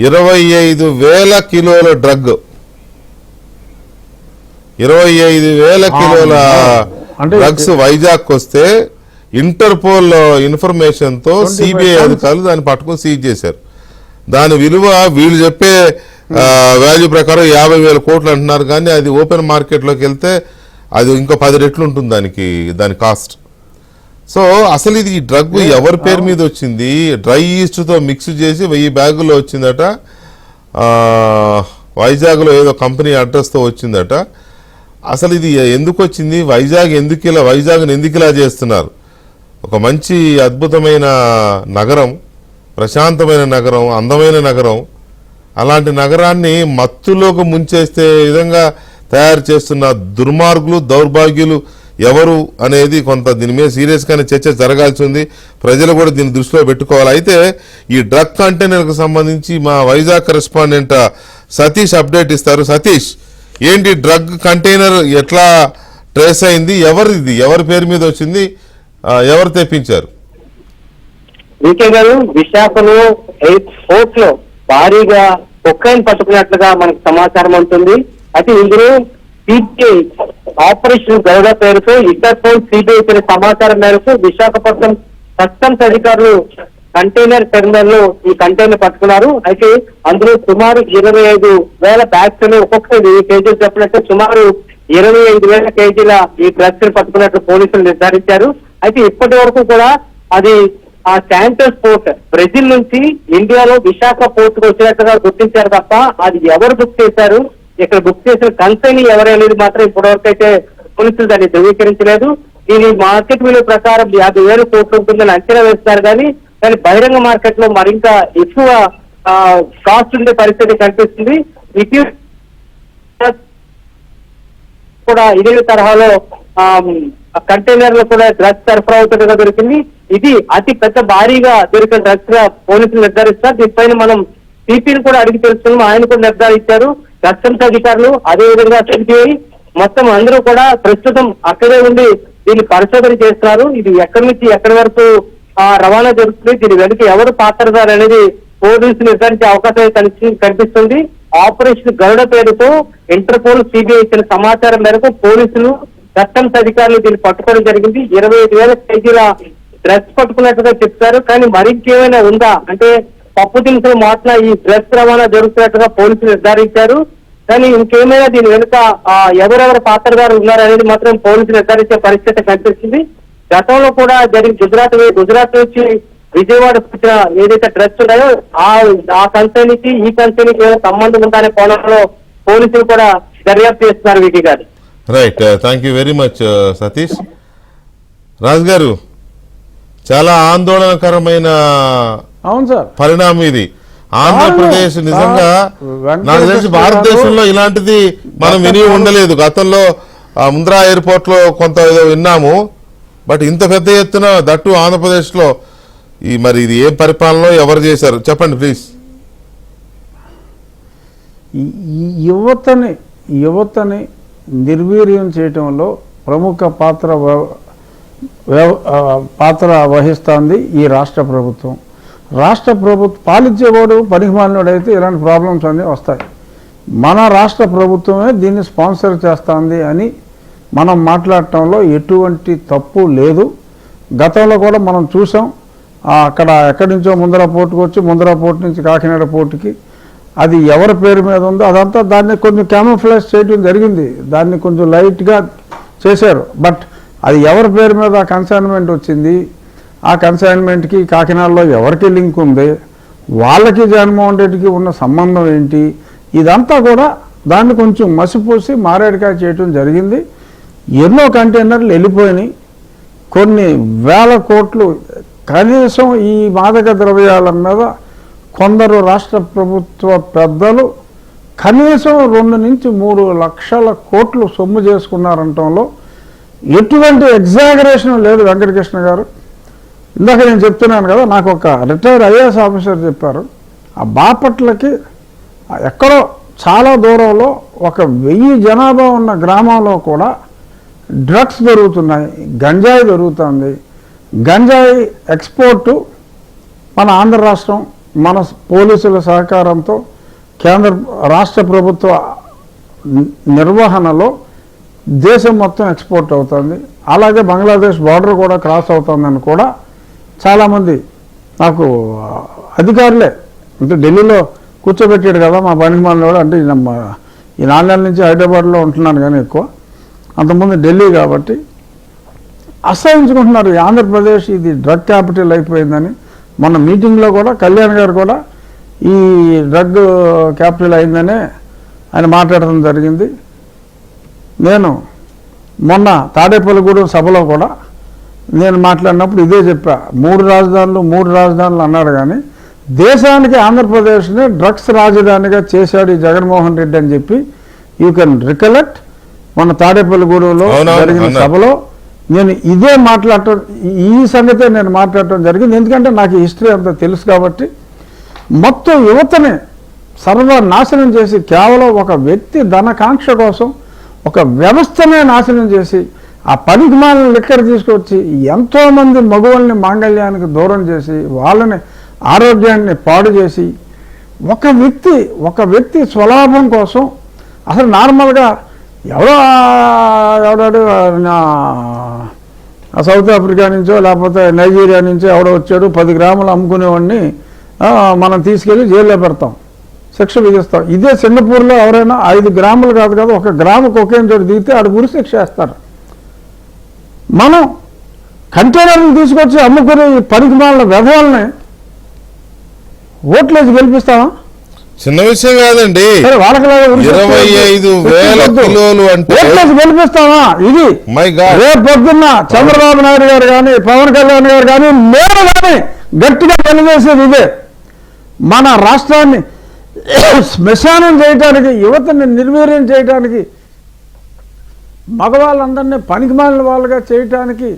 25,000 కిలోల డ్రగ్, 25,000 కిలోల డ్రగ్స్ వైజాగ్ వస్తే ఇంటర్పోల్ ఇన్ఫర్మేషన్తో సిబిఐ అధికారులు దాన్ని పట్టుకొని సీజ్ చేశారు. దాని విలువ వీళ్ళు చెప్పే వాల్యూ ప్రకారం 50,000 కోట్లు అంటున్నారు, కానీ అది ఓపెన్ మార్కెట్లోకి వెళ్తే అది ఇంకో 10 రెట్లు ఉంటుంది దాని కాస్ట్. సో అసలు ఇది ఈ డ్రగ్ ఎవరి పేరు మీద వచ్చింది? డ్రై ఈస్ట్తో మిక్స్ చేసి 1000 బ్యాగుల్లో వచ్చిందట. వైజాగ్లో ఏదో కంపెనీ అడ్రస్తో వచ్చిందట. అసలు ఇది ఎందుకు వచ్చింది? వైజాగ్ని ఎందుకు ఇలా చేస్తున్నారు? ఒక మంచి అద్భుతమైన నగరం, ప్రశాంతమైన నగరం, అందమైన నగరం, అలాంటి నగరాన్ని మత్తులోకి ముంచేస్తే విధంగా తయారు చేస్తున్న దుర్మార్గులు, దౌర్భాగ్యులు ఎవరు అనేది కొంత దీని మీద సీరియస్గానే చర్చ జరగాల్సి ఉంది. ప్రజలు కూడా దీన్ని దృష్టిలో పెట్టుకోవాలి. అయితే ఈ డ్రగ్ కంటైనర్కి సంబంధించి మా వైజాగ్ కరెస్పాండెంట్ సతీష్ అప్డేట్ ఇస్తారు. సతీష్, ఏంటి డ్రగ్ కంటైనర్ ఎట్లా ట్రేస్ అయింది? ఎవరి పేరు మీద వచ్చింది? ఎవరు తెప్పించారు? వీకే గారు, విశాఖలో పోర్ట్ లో భారీగా కొకైన్ పట్టుకున్నట్లుగా మనకు సమాచారం ఉంటుంది. అయితే ఇందులో సిబిఐ ఆపరేషన్ గరుడ పేరుతో ఇంటర్పోల్ సిబిఐ ఇచ్చిన సమాచారం మేరకు విశాఖపట్నం కస్టమ్స్ అధికారులు కంటైనర్ టెర్మినల్ లో ఈ కంటైనర్ పట్టుకున్నారు. అయితే అందులో సుమారు 25,000 బ్యాగ్స్ ఒక్కొక్కటి 1000 కేజీలు చెప్పినట్టు సుమారు 25,000 కేజీల ఈ డ్రగ్స్ పట్టుకున్నట్లు పోలీసులు నిర్ధారించారు. అయితే ఇప్పటి వరకు కూడా అది ఆ శాంటోస్ పోర్ట్ బ్రెజిల్ నుంచి ఇండియాలో విశాఖ పోర్ట్ కు వచ్చినట్టుగా గుర్తించారు తప్ప అది ఎవరు బుక్ చేశారు, ఇక్కడ బుక్ చేసిన కంపెనీ ఎవరనేది మాత్రం ఇప్పటివరకు అయితే పోలీసులు దాన్ని ధృవీకరించలేదు. దీని మార్కెట్ విలువ ప్రకారం 50,000 కోట్లు ఉంటుందని అంచనా వేస్తారు, కానీ బహిరంగ మార్కెట్ లో మరింత ఎక్కువ కాస్ట్ ఉండే పరిస్థితి కనిపిస్తుంది. కూడా ఇదే తరహాలో కంటైనర్ లో కూడా డ్రగ్స్ సరఫరా అవుతున్నట్టుగా దొరికింది. ఇది అతి పెద్ద భారీగా దొరికిన డ్రగ్స్ గా పోలీసులు నిర్ధారిస్తారు. దీనిపైన మనం సిపిని కూడా అడిగి తెలుసుకున్నాం, ఆయన కూడా నిర్ధారించారు. కస్టమ్స్ అధికారులు, అదేవిధంగా సిబిఐ మొత్తం అందరూ కూడా ప్రస్తుతం అక్కడే ఉండి దీన్ని పరిశోధన చేస్తున్నారు. ఇది ఎక్కడి నుంచి ఎక్కడి వరకు రవాణా జరుగుతుంది, దీని వెనుక ఎవరు పాత్రదారు అనేది పోలీసులు నిర్ధారించే అవకాశం కనిపిస్తుంది. ఆపరేషన్ గరుడ పేరుతో ఇంటర్పోల్ సిబిఐ ఇచ్చిన సమాచారం మేరకు పోలీసులు కస్టమ్స్ అధికారులు దీన్ని పట్టుకోవడం జరిగింది. 25,000 కేజీల డ్రగ్స్ పట్టుకున్నట్టుగా చెప్తారు, కానీ మరింకేమైనా ఉందా అంటే పప్పు దినుసులు మాత్రం ఈ డ్రగ్స్ రవాణా జరుగుతున్నట్టుగా పోలీసులు నిర్ధారించారు. కానీ ఇంకేమైనా దీని వెనుక ఎవరెవరు పాత్రదారు ఉన్నారనేది మాత్రం పోలీసులు నిర్ధారించే పరిస్థితి కనిపిస్తుంది. గతంలో కూడా గుజరాత్ నుంచి విజయవాడ ఏదైతే డ్రగ్స్ ఉన్నాయో ఆ కంపెనీకి ఈ కంపెనీకి ఏమైనా సంబంధం ఉందనే కోణంలో పోలీసులు కూడా దర్యాప్తు చేస్తున్నారు. వీటి గారు right, thank you very much Satish. Raju garu, చాలా ఆందోళనకరమైన అవును సార్ పరిణామం ఇది. ఆంధ్రప్రదేశ్ నిజంగా నాకు తెలిసి భారతదేశంలో ఇలాంటిది మనం విని ఉండలేదు. గతంలో ముంద్రా ఎయిర్పోర్ట్ లో కొంత ఏదో విన్నాము, బట్ ఇంత పెద్ద ఎత్తున దట్టు ఆంధ్రప్రదేశ్ లో మరి ఇది ఏం పరిపాలన ఎవరు చేశారు చెప్పండి ప్లీజ్. యువతని నిర్వీర్యం చేయటంలో ప్రముఖ పాత్ర వహిస్తోంది ఈ రాష్ట్ర ప్రభుత్వం. పాలించేవాడు పనికిమాలినోడు అయితే ఇలాంటి ప్రాబ్లమ్స్ అన్నీ వస్తాయి. మన రాష్ట్ర ప్రభుత్వమే దీన్ని స్పాన్సర్ చేస్తుంది అని మనం మాట్లాడటంలో ఎటువంటి తప్పు లేదు. గతంలో కూడా మనం చూసాం, అక్కడ ఎక్కడి నుంచో ముందర పోర్టుకు వచ్చి ముందర పోర్టు నుంచి కాకినాడ పోర్టుకి అది ఎవరి పేరు మీద ఉందో అదంతా దాన్ని కొంచెం క్యామోఫ్లాష్ చేయడం జరిగింది, దాన్ని కొంచెం లైట్గా చేశారు. బట్ అది ఎవరి పేరు మీద కన్సైన్మెంట్ వచ్చింది, ఆ కన్సైన్మెంట్కి కాకినాడలో ఎవరికి లింక్ ఉంది, వాళ్ళకి జగన్మోహన్ రెడ్డికి ఉన్న సంబంధం ఏంటి, ఇదంతా కూడా దాన్ని కొంచెం మసిపూసి మారేడుకాయ చేయటం జరిగింది. ఎన్నో కంటైనర్లు వెళ్ళిపోయినాయి, కొన్ని వేల కోట్లు. కనీసం ఈ మాదక ద్రవ్యాల మీద కొందరు రాష్ట్ర ప్రభుత్వ పెద్దలు కనీసం 2 నుంచి 3 లక్షల కోట్లు సొమ్ము చేసుకున్నారంటంలో ఎటువంటి ఎగ్జాగరేషన్ లేదు. వెంకటకృష్ణ గారు, ఇందాక నేను చెప్తున్నాను కదా, నాకు ఒక రిటైర్డ్ ఐఏఎస్ ఆఫీసర్ చెప్పారు, ఆ బాపట్లకి ఎక్కడో చాలా దూరంలో 1000 జనాభా ఉన్న గ్రామంలో కూడా డ్రగ్స్ దొరుకుతున్నాయి, గంజాయి దొరుకుతుంది. గంజాయి ఎక్స్పోర్టు మన ఆంధ్ర రాష్ట్రం మన పోలీసుల సహకారంతో రాష్ట్ర ప్రభుత్వ నిర్వహణలో దేశం మొత్తం ఎక్స్పోర్ట్ అవుతుంది. అలాగే బంగ్లాదేశ్ బార్డర్ కూడా క్రాస్ అవుతుందని కూడా చాలామంది నాకు అధికారులే, అంటే ఢిల్లీలో కూర్చోబెట్టాడు కదా మా పనికిమాలినోడు, అంటే ఈ 4 నెలల నుంచి హైదరాబాద్లో ఉంటున్నాను కానీ ఎక్కువ, అంతకుముందు ఢిల్లీ కాబట్టి అసహించుకుంటున్నారు. ఈ ఆంధ్రప్రదేశ్ ఇది డ్రగ్ క్యాపిటల్ అయిపోయిందని. మొన్న మీటింగ్లో కూడా కళ్యాణ్ గారు కూడా ఈ డ్రగ్ క్యాపిటల్ అయిందనే ఆయన మాట్లాడడం జరిగింది. నేను మొన్న తాడేపల్లిగూడెం సభలో కూడా నేను మాట్లాడినప్పుడు ఇదే చెప్పా, 3 రాజధానులు అన్నాడు కానీ దేశానికి ఆంధ్రప్రదేశ్ని డ్రగ్స్ రాజధానిగా చేశాడు ఈ జగన్మోహన్ రెడ్డి అని చెప్పి యూ కెన్ రికలెక్ట్. మొన్న తాడేపల్లిగూడెంలో జరిగిన సభలో నేను ఇదే మాట్లాడటం, ఈ సంగతే నేను మాట్లాడటం జరిగింది. ఎందుకంటే నాకు హిస్టరీ అంతా తెలుసు కాబట్టి. మొత్తం యువతని సర్వనాశనం చేసి కేవలం ఒక వ్యక్తి ధనకాంక్ష కోసం ఒక వ్యవస్థనే నాశనం చేసి ఆ పనికిమాలిన లిక్కర్ తీసుకొచ్చి ఎంతోమంది మగవాళ్ళని మాంగళ్యానికి దూరం చేసి వాళ్ళని ఆరోగ్యాన్ని పాడు చేసి ఒక వ్యక్తి స్వలాభం కోసం అసలు నార్మల్గా ఎవడాడు సౌత్ ఆఫ్రికా నుంచో లేకపోతే నైజీరియా నుంచో ఎవడో వచ్చాడు 10 గ్రాములు అమ్ముకునేవాడిని మనం తీసుకెళ్ళి జైల్లో పెడతాం, శిక్ష విధిస్తాం. ఇదే సింగపూర్లో ఎవరైనా 5 గ్రాములు కాదు కదా 1 గ్రాము కొకేన్ చోటు దిగితే ఆడు గురి శిక్ష వేస్తారు. మనం కంటైనర్లు తీసుకొచ్చి అమ్ముకునే పనికిమాలిన వ్యవహారాలని ఓట్లేసి గెలిపిస్తామా? చిన్న విషయం కాదండి. 25,000 కిలోలు అంటే ఓట్లేసి గెలిపిస్తామా? ఇది రేపు పొద్దున్న చంద్రబాబు నాయుడు గారు కానీ పవన్ కళ్యాణ్ గారు కానీ నేను కానీ గట్టిగా పనిచేసేది ఇదే. మన రాష్ట్రాన్ని శ్మశానం చేయటానికి, యువతని నిర్వీర్యం చేయటానికి, మగవాళ్ళందరినీ పనికిమాలిన వాళ్ళగా చేయటానికి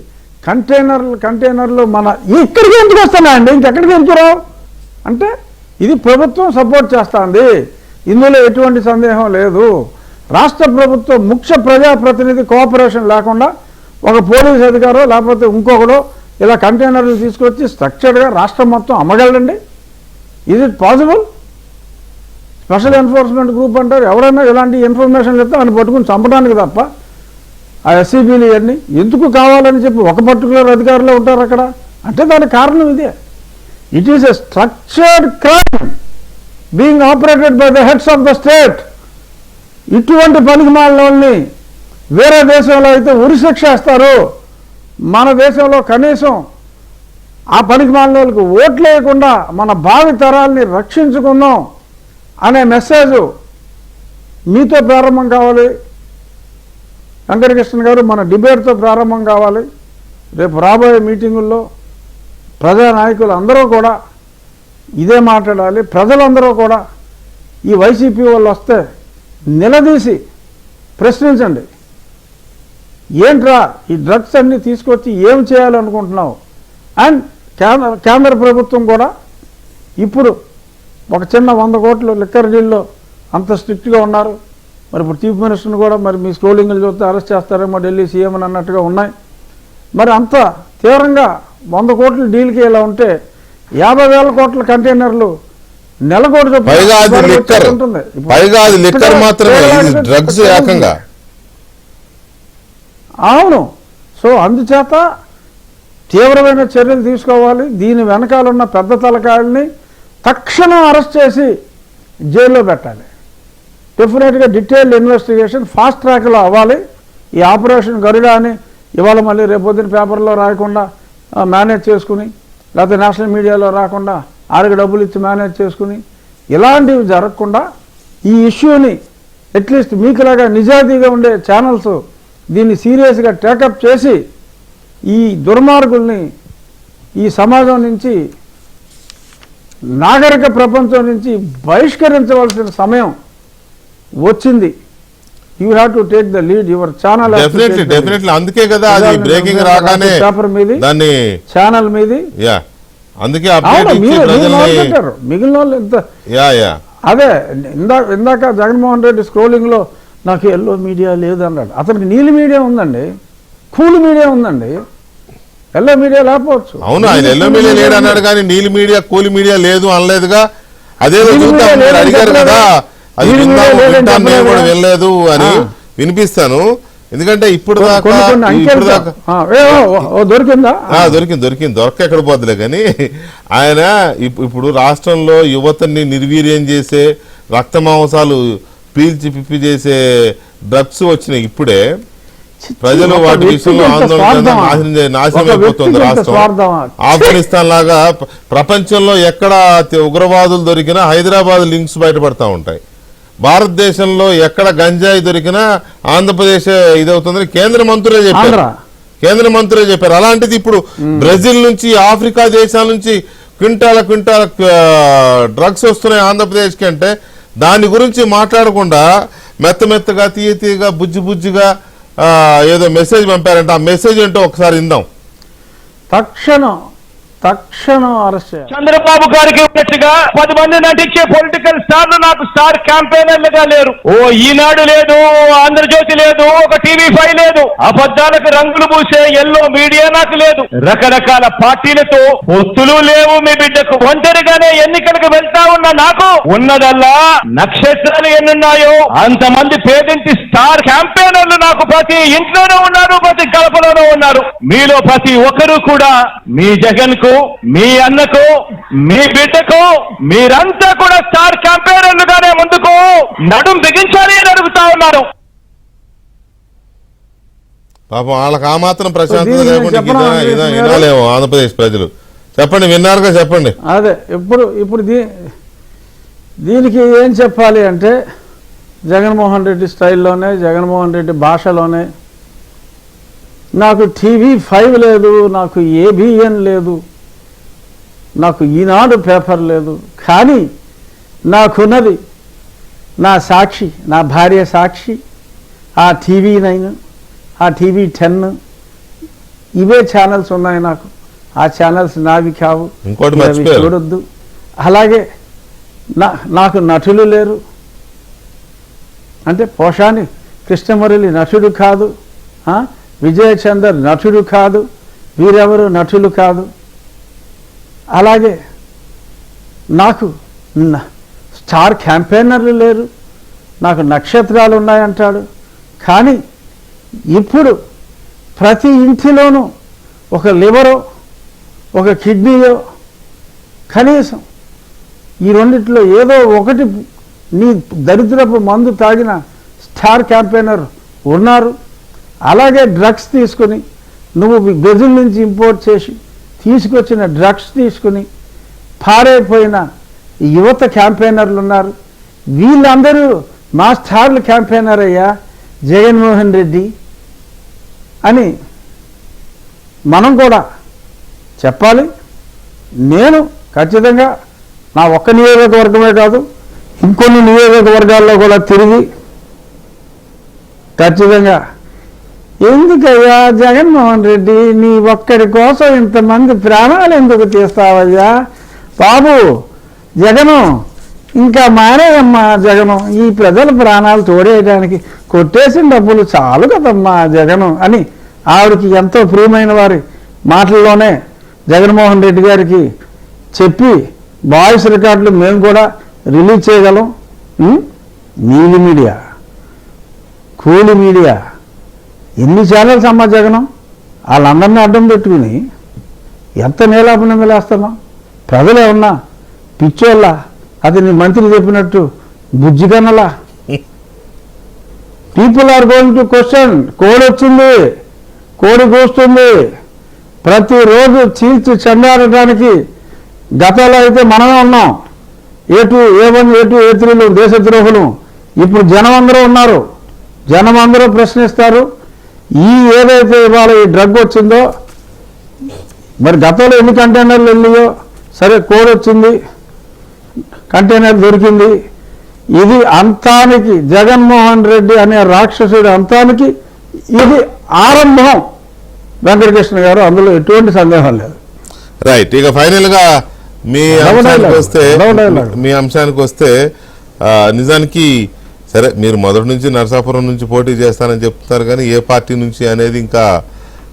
కంటైనర్లు మన ఇక్కడికి ఎందుకు వస్తున్నాయండి, ఇంకెక్కడికి ఎందుకు రావు అంటే ఇది ప్రభుత్వం సపోర్ట్ చేస్తుంది, ఇందులో ఎటువంటి సందేహం లేదు. రాష్ట్ర ప్రభుత్వం ముఖ్య ప్రజాప్రతినిధి కోఆపరేషన్ లేకుండా ఒక పోలీస్ అధికారో లేకపోతే ఇంకొకడో ఇలా కంటైనర్లు తీసుకొచ్చి స్ట్రక్చర్డ్గా రాష్ట్రం మొత్తం అమ్మగలండి? Is it possible? Special enforcement group అంటారు, ఎవరైనా ఇలాంటి ఇన్ఫర్మేషన్ చెప్తే ఆయన పట్టుకుని చంపడానికి తప్ప ఆ ఎస్సీబీలు ఇవన్నీ ఎందుకు కావాలని చెప్పి ఒక పర్టికులర్ అధికారులు ఉంటారు అక్కడ అంటే దానికి కారణం ఇదే. It is a structured crime being operated by the heads of the state. ఇటువంటి పనికిమాలిన వాళ్ళని వేరే దేశంలో అయితే ఉరిశిక్ష వేస్తారు, మన దేశంలో కనీసం ఆ పనికిమాలిన వాళ్ళకి ఓట్లు వేయకుండా మన భావి తరాల్ని రక్షించుకుందాం అనే మెసేజ్ మీతో ప్రారంభం కావాలి. వెంకటకృష్ణ గారు, మన డిబేట్తో ప్రారంభం కావాలి. రేపు రాబోయే మీటింగుల్లో ప్రజానాయకులు అందరూ కూడా ఇదే మాట్లాడాలి. ప్రజలందరూ కూడా ఈ వైసీపీ వాళ్ళు వస్తే నిలదీసి ప్రశ్నించండి. ఏంట్రా ఈ డ్రగ్స్ అన్నీ తీసుకొచ్చి ఏం చేయాలనుకుంటున్నావు? అండ్ కేంద్ర ప్రభుత్వం కూడా ఇప్పుడు ఒక చిన్న 100 కోట్లు లిక్కర్ డీల్లో అంత స్ట్రిక్ట్గా ఉన్నారు. మరి ఇప్పుడు చీఫ్ మినిస్టర్ని కూడా మరి మీ స్క్రోలింగ్లు చూస్తే అరెస్ట్ చేస్తారేమో ఢిల్లీ సీఎం అని అన్నట్టుగా ఉన్నాయి. మరి అంత తీవ్రంగా 100 కోట్ల డీల్కి ఇలా ఉంటే 50,000 కోట్ల కంటైనర్లు నెలకోటి ఉంటుంది. అవును. సో అందుచేత తీవ్రమైన చర్యలు తీసుకోవాలి. దీని వెనకాలన్న పెద్ద తలకాయల్ని తక్షణం అరెస్ట్ చేసి జైల్లో పెట్టాలి. డెఫినెట్గా డీటెయిల్డ్ ఇన్వెస్టిగేషన్ ఫాస్ట్ ట్రాక్లో అవ్వాలి. ఈ ఆపరేషన్ గరుడా అని ఇవాళ మళ్ళీ రేపొద్దున పేపర్లో రాయకుండా మేనేజ్ చేసుకుని, లేకపోతే నేషనల్ మీడియాలో రాకుండా ఆడికి డబ్బులు ఇచ్చి మేనేజ్ చేసుకుని ఇలాంటివి జరగకుండా ఈ ఇష్యూని అట్లీస్ట్ మీకులాగా నిజాయితీగా ఉండే ఛానల్స్ దీన్ని సీరియస్గా టేకప్ చేసి ఈ దుర్మార్గుల్ని ఈ సమాజం నుంచి, నాగరిక ప్రపంచం నుంచి బహిష్కరించవలసిన సమయం వచ్చింది. You have to take the lead. Your channel definitely అందుకే కదా అది బ్రేకింగ్ రాగానే పేపర్ మీది, దాన్ని ఛానల్ మీది, అందుకే మిగిలిన వాళ్ళు ఎంత అదే ఇందాక జగన్మోహన్ రెడ్డి స్క్రోలింగ్ లో నాకు ఎల్లో మీడియా లేదు అన్నాడు. అతనికి నీలి మీడియా ఉందండి, కూల్ మీడియా ఉందండి, ఎల్లో మీడియా లేకపోవచ్చు. అవును, ఆయన ఎల్లో మీడియా లేడు అన్నాడు కానీ నీలి మీడియా కూల్ మీడియా లేదు అనలేదుగా. అదేదో అడిగారు కదా, అది నేను కూడా వినలేదు అని వినిపిస్తాను. ఎందుకంటే ఇప్పుడు కొన్ని అంకెలు దొరికిందా? దొరికింది దొరక ఎక్కడ పోద్దులే కానీ ఆయన ఇప్పుడు రాష్ట్రంలో యువతని నిర్వీర్యం చేసే రక్త మాంసాలు పీల్చి పిప్పి చేసే డ్రగ్స్ వచ్చినాయి. ఇప్పుడే ప్రజలు వాటి విషయంలో ఆందోళన నాశనం అయిపోతుంది రాష్ట్రం. ఆఫ్ఘనిస్తాన్ లాగా ప్రపంచంలో ఎక్కడ ఉగ్రవాదులు దొరికినా హైదరాబాద్ లింక్స్ బయటపడతా ఉంటాయి. భారతదేశంలో ఎక్కడ గంజాయి దొరికినా ఆంధ్రప్రదేశ్ ఇదవుతుందని కేంద్ర మంత్రులే చెప్పారు. అలాంటిది ఇప్పుడు బ్రెజిల్ నుంచి ఆఫ్రికా దేశాల నుంచి క్వింటాల డ్రగ్స్ వస్తున్నాయి ఆంధ్రప్రదేశ్ కి అంటే దాని గురించి మాట్లాడకుండా మెత్తగా తీయగా బుజ్జిగా ఏదో మెసేజ్ పంపారంటే ఆ మెసేజ్ ఏంటో ఒకసారి విందాం. తక్షణం అరెస్ట్ చేయాలి. చంద్రబాబు గారికి ఉన్నట్టుగా 10 మంది నటించే పొలిటికల్ స్టార్లు నాకు స్టార్ క్యాంపెయినర్లుగా లేరు. ఓ ఈనాడు లేదు, ఆంధ్రజ్యోతి లేదు, ఒక టీవీ5 లేదు, అబద్ధాలకు రంగులు పూసే ఎల్లో మీడియా నాకు లేదు, రకరకాల పార్టీలతో పొత్తులు లేవు. మీ బిడ్డకు ఒంటరిగానే ఎన్నికలకు వెళ్తా ఉన్న నాకు ఉన్నదల్లా నక్షత్రాలు ఎన్నున్నాయో అంతమంది పేదింటి స్టార్ క్యాంపెయినర్లు నాకు ప్రతి ఇంట్లోనూ ఉన్నారు, ప్రతి గడపలోనూ ఉన్నారు. మీలో ప్రతి ఒక్కరూ కూడా మీ జగన్ కు, మీ అన్నకు, మీ బిడ్డకు మీరంతా కూడా స్టార్ క్యాంపెయినర్లుగానే ముందుకు నడుం బిగించాలి అని అడుగుతా ఉన్నారు. పాపం వాళ్ళకి ఆ మాత్రం ప్రశాంతత లేకుండా వినాలేమో ఆంధ్రప్రదేశ్ ప్రజలు. చెప్పండి, విన్నారుగా, చెప్పండి. అదే ఇప్పుడు దీనికి ఏం చెప్పాలి అంటే జగన్మోహన్ రెడ్డి స్టైల్లోనే, జగన్మోహన్ రెడ్డి భాషలోనే నాకు టీవీ5 లేదు, నాకు ఏబిఎన్ లేదు, నాకు ఈనాడు పేపర్ లేదు, కానీ నాకున్నది నా సాక్షి, నా భార్య సాక్షి, ఆ టీవీ9, ఆ టీవీ10 ఇవే ఛానల్స్ ఉన్నాయి నాకు. ఆ ఛానల్స్ నావి కావు, చూడొద్దు. అలాగే నాకు నటులు లేరు అంటే పోషాని కృష్ణమురళి నటుడు కాదు, విజయచందర్ నటుడు కాదు, వీరెవరు నటులు కాదు. అలాగే నాకు స్టార్ క్యాంపెయినర్లు లేరు, నాకు నక్షత్రాలు ఉన్నాయంటాడు. కానీ ఇప్పుడు ప్రతి ఇంటిలోనూ ఒక లివరో ఒక కిడ్నీయో కనీసం ఈ రెండిట్లో ఏదో ఒకటి నీ దరిద్రపు మందు తాగిన స్టార్ క్యాంపెయినర్ ఉన్నారు. అలాగే డ్రగ్స్ తీసుకుని నువ్వు బ్రెజిల్ నుంచి ఇంపోర్ట్ చేసి తీసుకొచ్చిన డ్రగ్స్ తీసుకుని పారైపోయిన యువత క్యాంపెయినర్లు ఉన్నారు. వీళ్ళందరూ మా స్టార్లు క్యాంపెయినర్ అయ్యా జగన్మోహన్ రెడ్డి అని మనం కూడా చెప్పాలి. నేను ఖచ్చితంగా నా ఒక్క నియోజకవర్గమే కాదు, ఇంకొన్ని నియోజకవర్గాల్లో కూడా తిరిగి ఖచ్చితంగా ఎందుకయ్యా జగన్మోహన్ రెడ్డి నీ ఒక్కడి కోసం ఇంతమంది ప్రాణాలు ఎందుకు తీస్తావయ్యా బాబు, జగను ఇంకా మానేయమ్మా, జగను ఈ ప్రజల ప్రాణాలు తోడేయడానికి కొట్టేసిన డబ్బులు చాలు కదమ్మా జగను అని ఆవిడకి ఎంతో ప్రియమైన వారి మాటల్లోనే జగన్మోహన్ రెడ్డి గారికి చెప్పి వాయిస్ రికార్డులు మేము కూడా రిలీజ్ చేయగలం. నీలి మీడియా, కూలి మీడియా, ఎన్ని ఛానల్స్ అమ్మా జగనం, వాళ్ళందరినీ అడ్డం పెట్టుకుని ఎంత నీలాపనిందలేస్తున్నాం. ప్రజలు ఏమన్నా పిచ్చోళ్ళ, అది నీ మంత్రి చెప్పినట్టు బుజ్జిగన్నలా? People are going to question. కోడి వచ్చింది, కోడి కూస్తుంది, ప్రతిరోజు చీల్చి చెండాడటానికి గతంలో అయితే మనమే ఉన్నాం. A1, A2, A3లు దేశద్రోహులు. ఇప్పుడు జనం అందరూ ఉన్నారు, జనం అందరూ ప్రశ్నిస్తారు. ఏదైతే ఇవాళ ఈ డ్రగ్ వచ్చిందో, మరి గతంలో ఎన్ని కంటైనర్లు వెళ్ళియో, సరే కోడ్ వచ్చింది, కంటైనర్ దొరికింది. ఇది అంతానికి, జగన్మోహన్ రెడ్డి అనే రాక్షసుడి అంతానికి ఇది ఆరంభం వెంకటకృష్ణ గారు, అందులో ఎటువంటి సందేహం లేదు. రైట్. ఇక ఫైనల్ గా మీ అంశానికి వస్తే నిజానికి సరే మీరు మొదటి నుంచి నరసాపురం నుంచి పోటీ చేస్తానని చెప్తున్నారు, కానీ ఏ పార్టీ నుంచి అనేది ఇంకా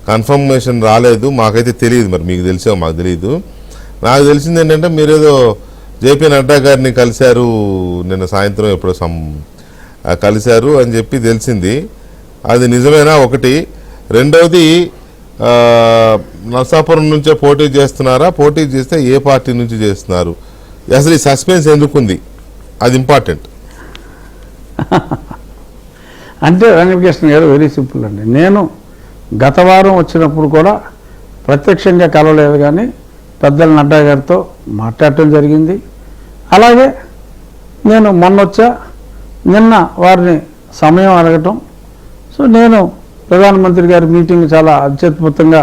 కన్ఫర్మేషన్ రాలేదు. మాకైతే తెలియదు, మరి మీకు తెలిసో మాకు తెలియదు. నాకు తెలిసింది ఏంటంటే మీరేదో జేపీ నడ్డా గారిని కలిశారు, నిన్న సాయంత్రం ఎప్పుడో కలిశారు అని చెప్పి తెలిసింది. అది నిజమేనా ఒకటి? రెండవది నరసాపురం నుంచే పోటీ చేస్తున్నారా? పోటీ చేస్తే ఏ పార్టీ నుంచి చేస్తున్నారు? అసలు ఈ సస్పెన్స్ ఎందుకుంది? అది ఇంపార్టెంట్. అంటే వెంకటకృష్ణ గారు వెరీ సింపుల్ అండి. నేను గత వారం వచ్చినప్పుడు కూడా ప్రత్యక్షంగా కలవలేదు, కానీ పెద్దల నడ్డా గారితో మాట్లాడటం జరిగింది. అలాగే నేను మొన్న వచ్చా, నిన్న వారిని సమయం అడగటం. సో నేను ప్రధానమంత్రి గారి మీటింగ్ చాలా అత్యద్భుతంగా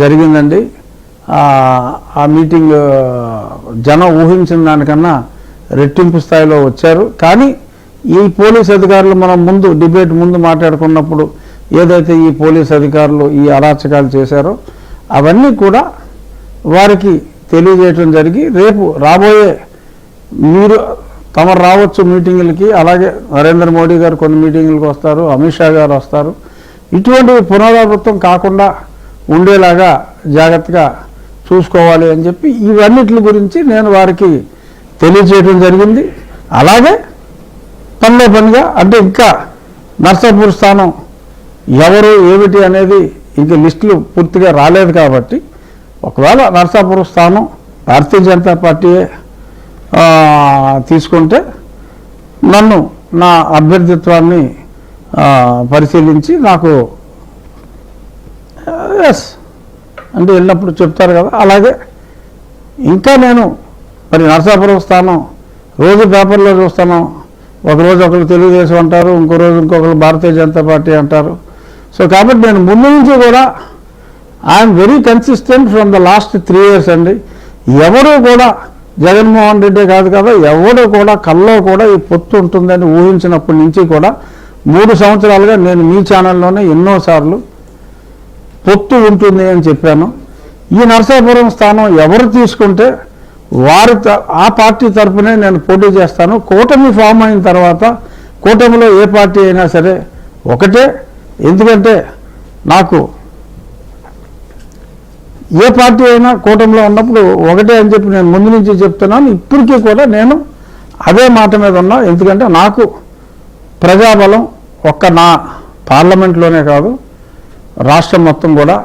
జరిగిందండి. ఆ మీటింగ్ జనం ఊహించిన దానికన్నా రెట్టింపు స్థాయిలో వచ్చారు. కానీ ఈ పోలీస్ అధికారులు మనం ముందు డిబేట్ ముందు మాట్లాడుకున్నప్పుడు ఏదైతే ఈ పోలీస్ అధికారులు ఈ అరాచకాలు చేశారో అవన్నీ కూడా వారికి తెలియజేయటం జరిగి, రేపు రాబోయే మీరు తమరు రావచ్చు మీటింగులకి, అలాగే నరేంద్ర మోడీ గారు కొన్ని మీటింగులకు వస్తారు, అమిత్ షా గారు వస్తారు. ఇటువంటి పునరావృతం కాకుండా ఉండేలాగా జాగ్రత్తగా చూసుకోవాలి అని చెప్పి ఇవన్నిటి గురించి నేను వారికి తెలియజేయడం జరిగింది. అలాగే పనిగా అంటే ఇంకా నర్సాపూర్ స్థానం ఎవరు ఏమిటి అనేది ఇంక లిస్టులు పూర్తిగా రాలేదు కాబట్టి, ఒకవేళ నర్సాపూర్ స్థానం భారతీయ జనతా పార్టీయే తీసుకుంటే నన్ను నా అభ్యర్థిత్వాన్ని పరిశీలించి నాకు ఎస్ అంటే వెళ్ళినప్పుడు చెప్తారు కదా. అలాగే ఇంకా నేను మరి నరసాపురం స్థానం రోజు పేపర్లో చూస్తాను, ఒకరోజు ఒకరు తెలుగుదేశం అంటారు, ఇంకో రోజు ఇంకొకరు భారతీయ జనతా పార్టీ అంటారు. సో కాబట్టి నేను ముందు నుంచి కూడా I'm very consistent from the last 3 years అండి. ఎవరు కూడా జగన్మోహన్ రెడ్డి కాదు కదా, ఎవరు కూడా కల్లో కూడా ఈ పొత్తు ఉంటుందని ఊహించినప్పటి నుంచి కూడా 3 సంవత్సరాలుగా నేను మీ ఛానల్లోనే ఎన్నోసార్లు పొత్తు ఉంటుంది అని చెప్పాను. ఈ నరసాపురం స్థానం ఎవరు తీసుకుంటే వారి ఆ పార్టీ తరఫునే నేను పోటీ చేస్తాను. కూటమి ఫామ్ అయిన తర్వాత కూటమిలో ఏ పార్టీ అయినా సరే ఒకటే. ఎందుకంటే నాకు ఏ పార్టీ అయినా కూటమిలో ఉన్నప్పుడు ఒకటే అని చెప్పి నేను ముందు నుంచి చెప్తున్నాను. ఇప్పటికీ కూడా నేను అదే మాట మీద ఉన్నా. ఎందుకంటే నాకు ప్రజాబలం ఒక్క నా పార్లమెంట్లోనే కాదు, రాష్ట్రం మొత్తం కూడా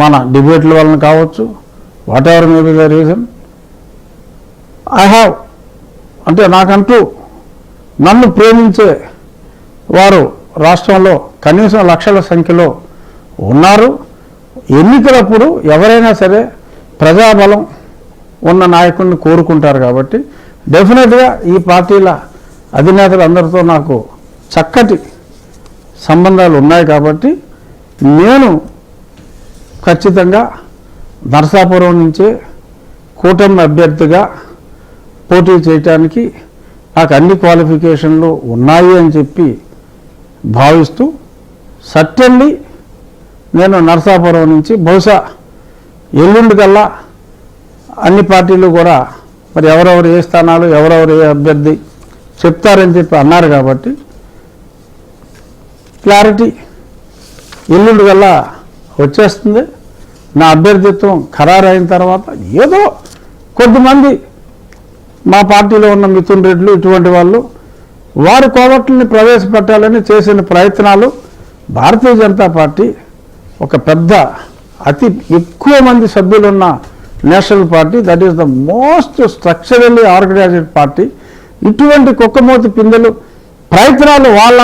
మన డిబేట్ల వలన కావచ్చు, what ever may be the reason, I have అంటే నాకంటూ నన్ను ప్రేమించే వారు రాష్ట్రంలో కనీసం లక్షల సంఖ్యలో ఉన్నారు. ఎన్నికలప్పుడు ఎవరైనా సరే ప్రజాబలం ఉన్న నాయకుడిని కోరుకుంటారు. కాబట్టి డెఫినెట్గా ఈ పార్టీల అధినేతలు అందరితో నాకు చక్కటి సంబంధాలు ఉన్నాయి. కాబట్టి నేను ఖచ్చితంగా నరసాపురం నుంచే కూటమి అభ్యర్థిగా పోటీ చేయడానికి నాకు అన్ని క్వాలిఫికేషన్లు ఉన్నాయి అని చెప్పి భావిస్తూ సర్టన్లీ నేను నరసాపురం నుంచి బహుశా ఎల్లుండి కల్లా అన్ని పార్టీలు కూడా మరి ఎవరెవరు ఏ స్థానాలు ఎవరెవరు ఏ అభ్యర్థి చెప్తారని చెప్పి అన్నారు. కాబట్టి క్లారిటీ ఎల్లుండి కల్లా వచ్చేస్తుంది. నా అభ్యర్థిత్వం ఖరారు అయిన తర్వాత ఏదో కొద్దిమంది మా పార్టీలో ఉన్న మిథున్ రెడ్డిలు ఇటువంటి వాళ్ళు వారి కోవట్లని ప్రవేశపెట్టాలని చేసిన ప్రయత్నాలు భారతీయ జనతా పార్టీ ఒక పెద్ద అతి ఎక్కువ మంది సభ్యులున్న national party, that is the most structurally organised party. ఇటువంటి కుక్కమూతి పిందెలు ప్రయత్నాలు వాళ్ళ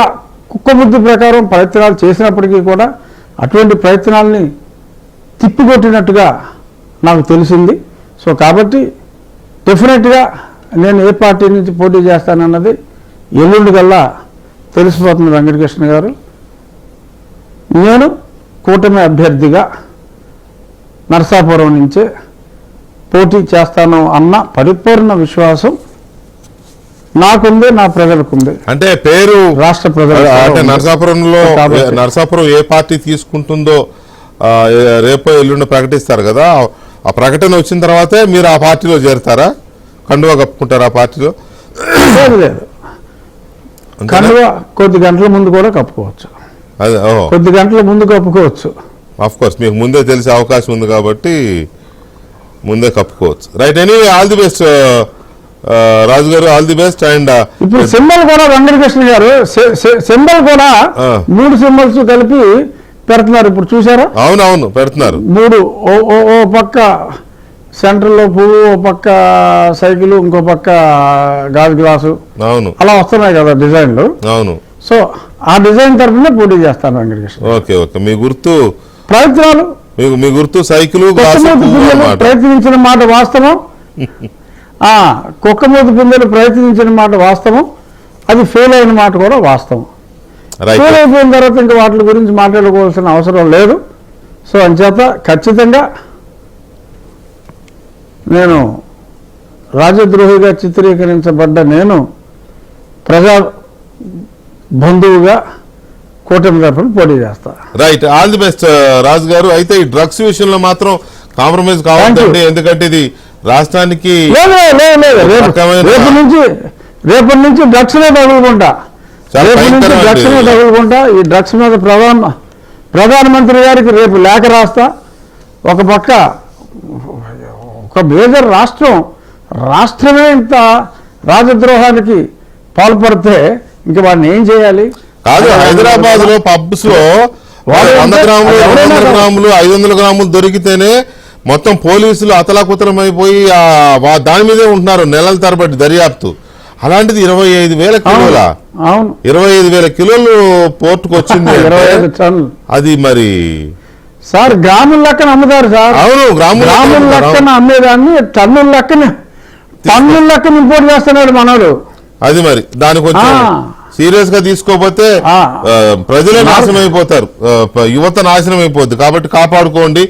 కుక్కబుద్ధి ప్రకారం ప్రయత్నాలు చేసినప్పటికీ కూడా అటువంటి ప్రయత్నాల్ని తిప్పికొట్టినట్టుగా నాకు తెలిసింది. సో కాబట్టి డెఫినెట్గా నేను ఏ పార్టీ నుంచి పోటీ చేస్తానన్నది ఎల్లుండి కల్లా తెలిసిపోతుంది వెంకటకృష్ణ గారు. నేను కూటమి అభ్యర్థిగా నరసాపురం నుంచే పోటీ చేస్తాను అన్న పరిపూర్ణ విశ్వాసం నాకుంది, నా ప్రజలకుంది. అంటే పేరు రాష్ట్ర ప్రజలు అంటే నరసాపురం ఏ పార్టీ తీసుకుంటుందో రేపో ఎల్లుండి ప్రకటిస్తారు కదా. ఆ ప్రకటన వచ్చిన తర్వాతే మీరు ఆ పార్టీలో చేరుతారా? కండువా కప్పుకుంటారా ఆ పార్టీలో? లేదు, కండువా కొద్ది గంటల ముందు కూడా కప్పుకోవచ్చు. కొద్ది గంటల ముందు కప్పుకోవచ్చు. ఆఫ్ కోర్స్ మీకు ముందే తెలిసే అవకాశం ఉంది కాబట్టి ముందే కప్పుకోవచ్చు. Right, anyway all the best Raju garu all the best. And ఇప్పుడు సింబల్ కూడా వెంకటకృష్ణ గారు సింబల్ కూడా ఆ. 3 సింబల్స్ కలిపి పెడుతున్నారు ఇప్పుడు చూసారా? అవునవును పెడుతున్నారు. 3 ఓ పక్క సెంటర్లో పువ్వు, ఓ పక్క సైకిల్, ఇంకో పక్క గాజు గ్లాసు, అవును అలా వస్తున్నాయి కదా డిజైన్లు. అవును. సో ఆ డిజైన్ తరఫున పోటీ చేస్తాను వెంకటకృష్ణ. Okay okay. మీ గుర్తు ప్రయత్నాలు మీ గుర్తు సైకిల్ గ్లాసు కుక్కమూతి పువ్వు పిందెలు అన్నమాట. ప్రయత్నించిన మాట వాస్తవం. కుక్కమూతి పిందెలు ప్రయత్నించిన మాట వాస్తవం, అది ఫెయిల్ అయిన మాట కూడా వాస్తవం. రైట్. ఫెయిల్ అయిపోయిన తర్వాత ఇంకా వాటి గురించి మాట్లాడుకోవాల్సిన అవసరం లేదు. సో అంచేత ఖచ్చితంగా నేను రాజద్రోహిగా చిత్రీకరించబడ్డ నేను ప్రజా బంధువుగా కూటమి తరఫున పోటీ చేస్తా. Right. All the best Raju గారు. అయితే ఈ డ్రగ్స్ విషయంలో మాత్రం కాంప్రమైజ్ కావద్దండి, ఎందుకంటే ఇది రాష్ట్రానికి లేదు. రేపటి నుంచి డ్రగ్స్ నే తగులుకుంటా. చాలా రేపటి నుంచి భయంకరమండి డ్రగ్స్ నే ఇది. తగులుకుంటా. ఈ డ్రగ్స్ మీద ప్రధానమంత్రి గారికి రేపు లేఖ రాస్తా. ఒక పక్క ఒక మేజర్ రాష్ట్రమే ఇంత రాజద్రోహానికి పాల్పడితే ఇంక వాడిని ఏం చేయాలి? కాదు, హైదరాబాద్ లో పబ్స్ లో 100 గ్రాములు 200 గ్రాములు 500 గ్రాములు దొరికితేనే మొత్తం పోలీసులు అతలాకుతలం అయిపోయి దాని మీదే ఉంటున్నారు నెలల తరబడి దర్యాప్తు. అలాంటిది 25,000 కిలోల అవును 25,000 కిలోలు పోర్టుకు వచ్చింది అంటే 25 టన్నులు. అది మరి సార్ గ్రాముల లెక్కన అమ్ముతారు సార్. అవును గ్రాముల లెక్కన అమ్మేదాన్ని టన్నుల లెక్కన ఇంపోర్ట్ చేస్తున్నాడు మనోడు. అది మరి దాని కొంచెం సీరియస్ గా తీసుకోకపోతే ప్రజలే నాశనం అయిపోతారు, యువత నాశనం అయిపోద్ది. కాబట్టి కాపాడుకోండి,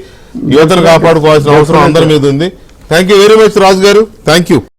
యువతను కాపాడుకోవాల్సిన అవసరం అందరి మీద ఉంది. థ్యాంక్ యూ వెరీ మచ్ రాజు గారు. Thank you.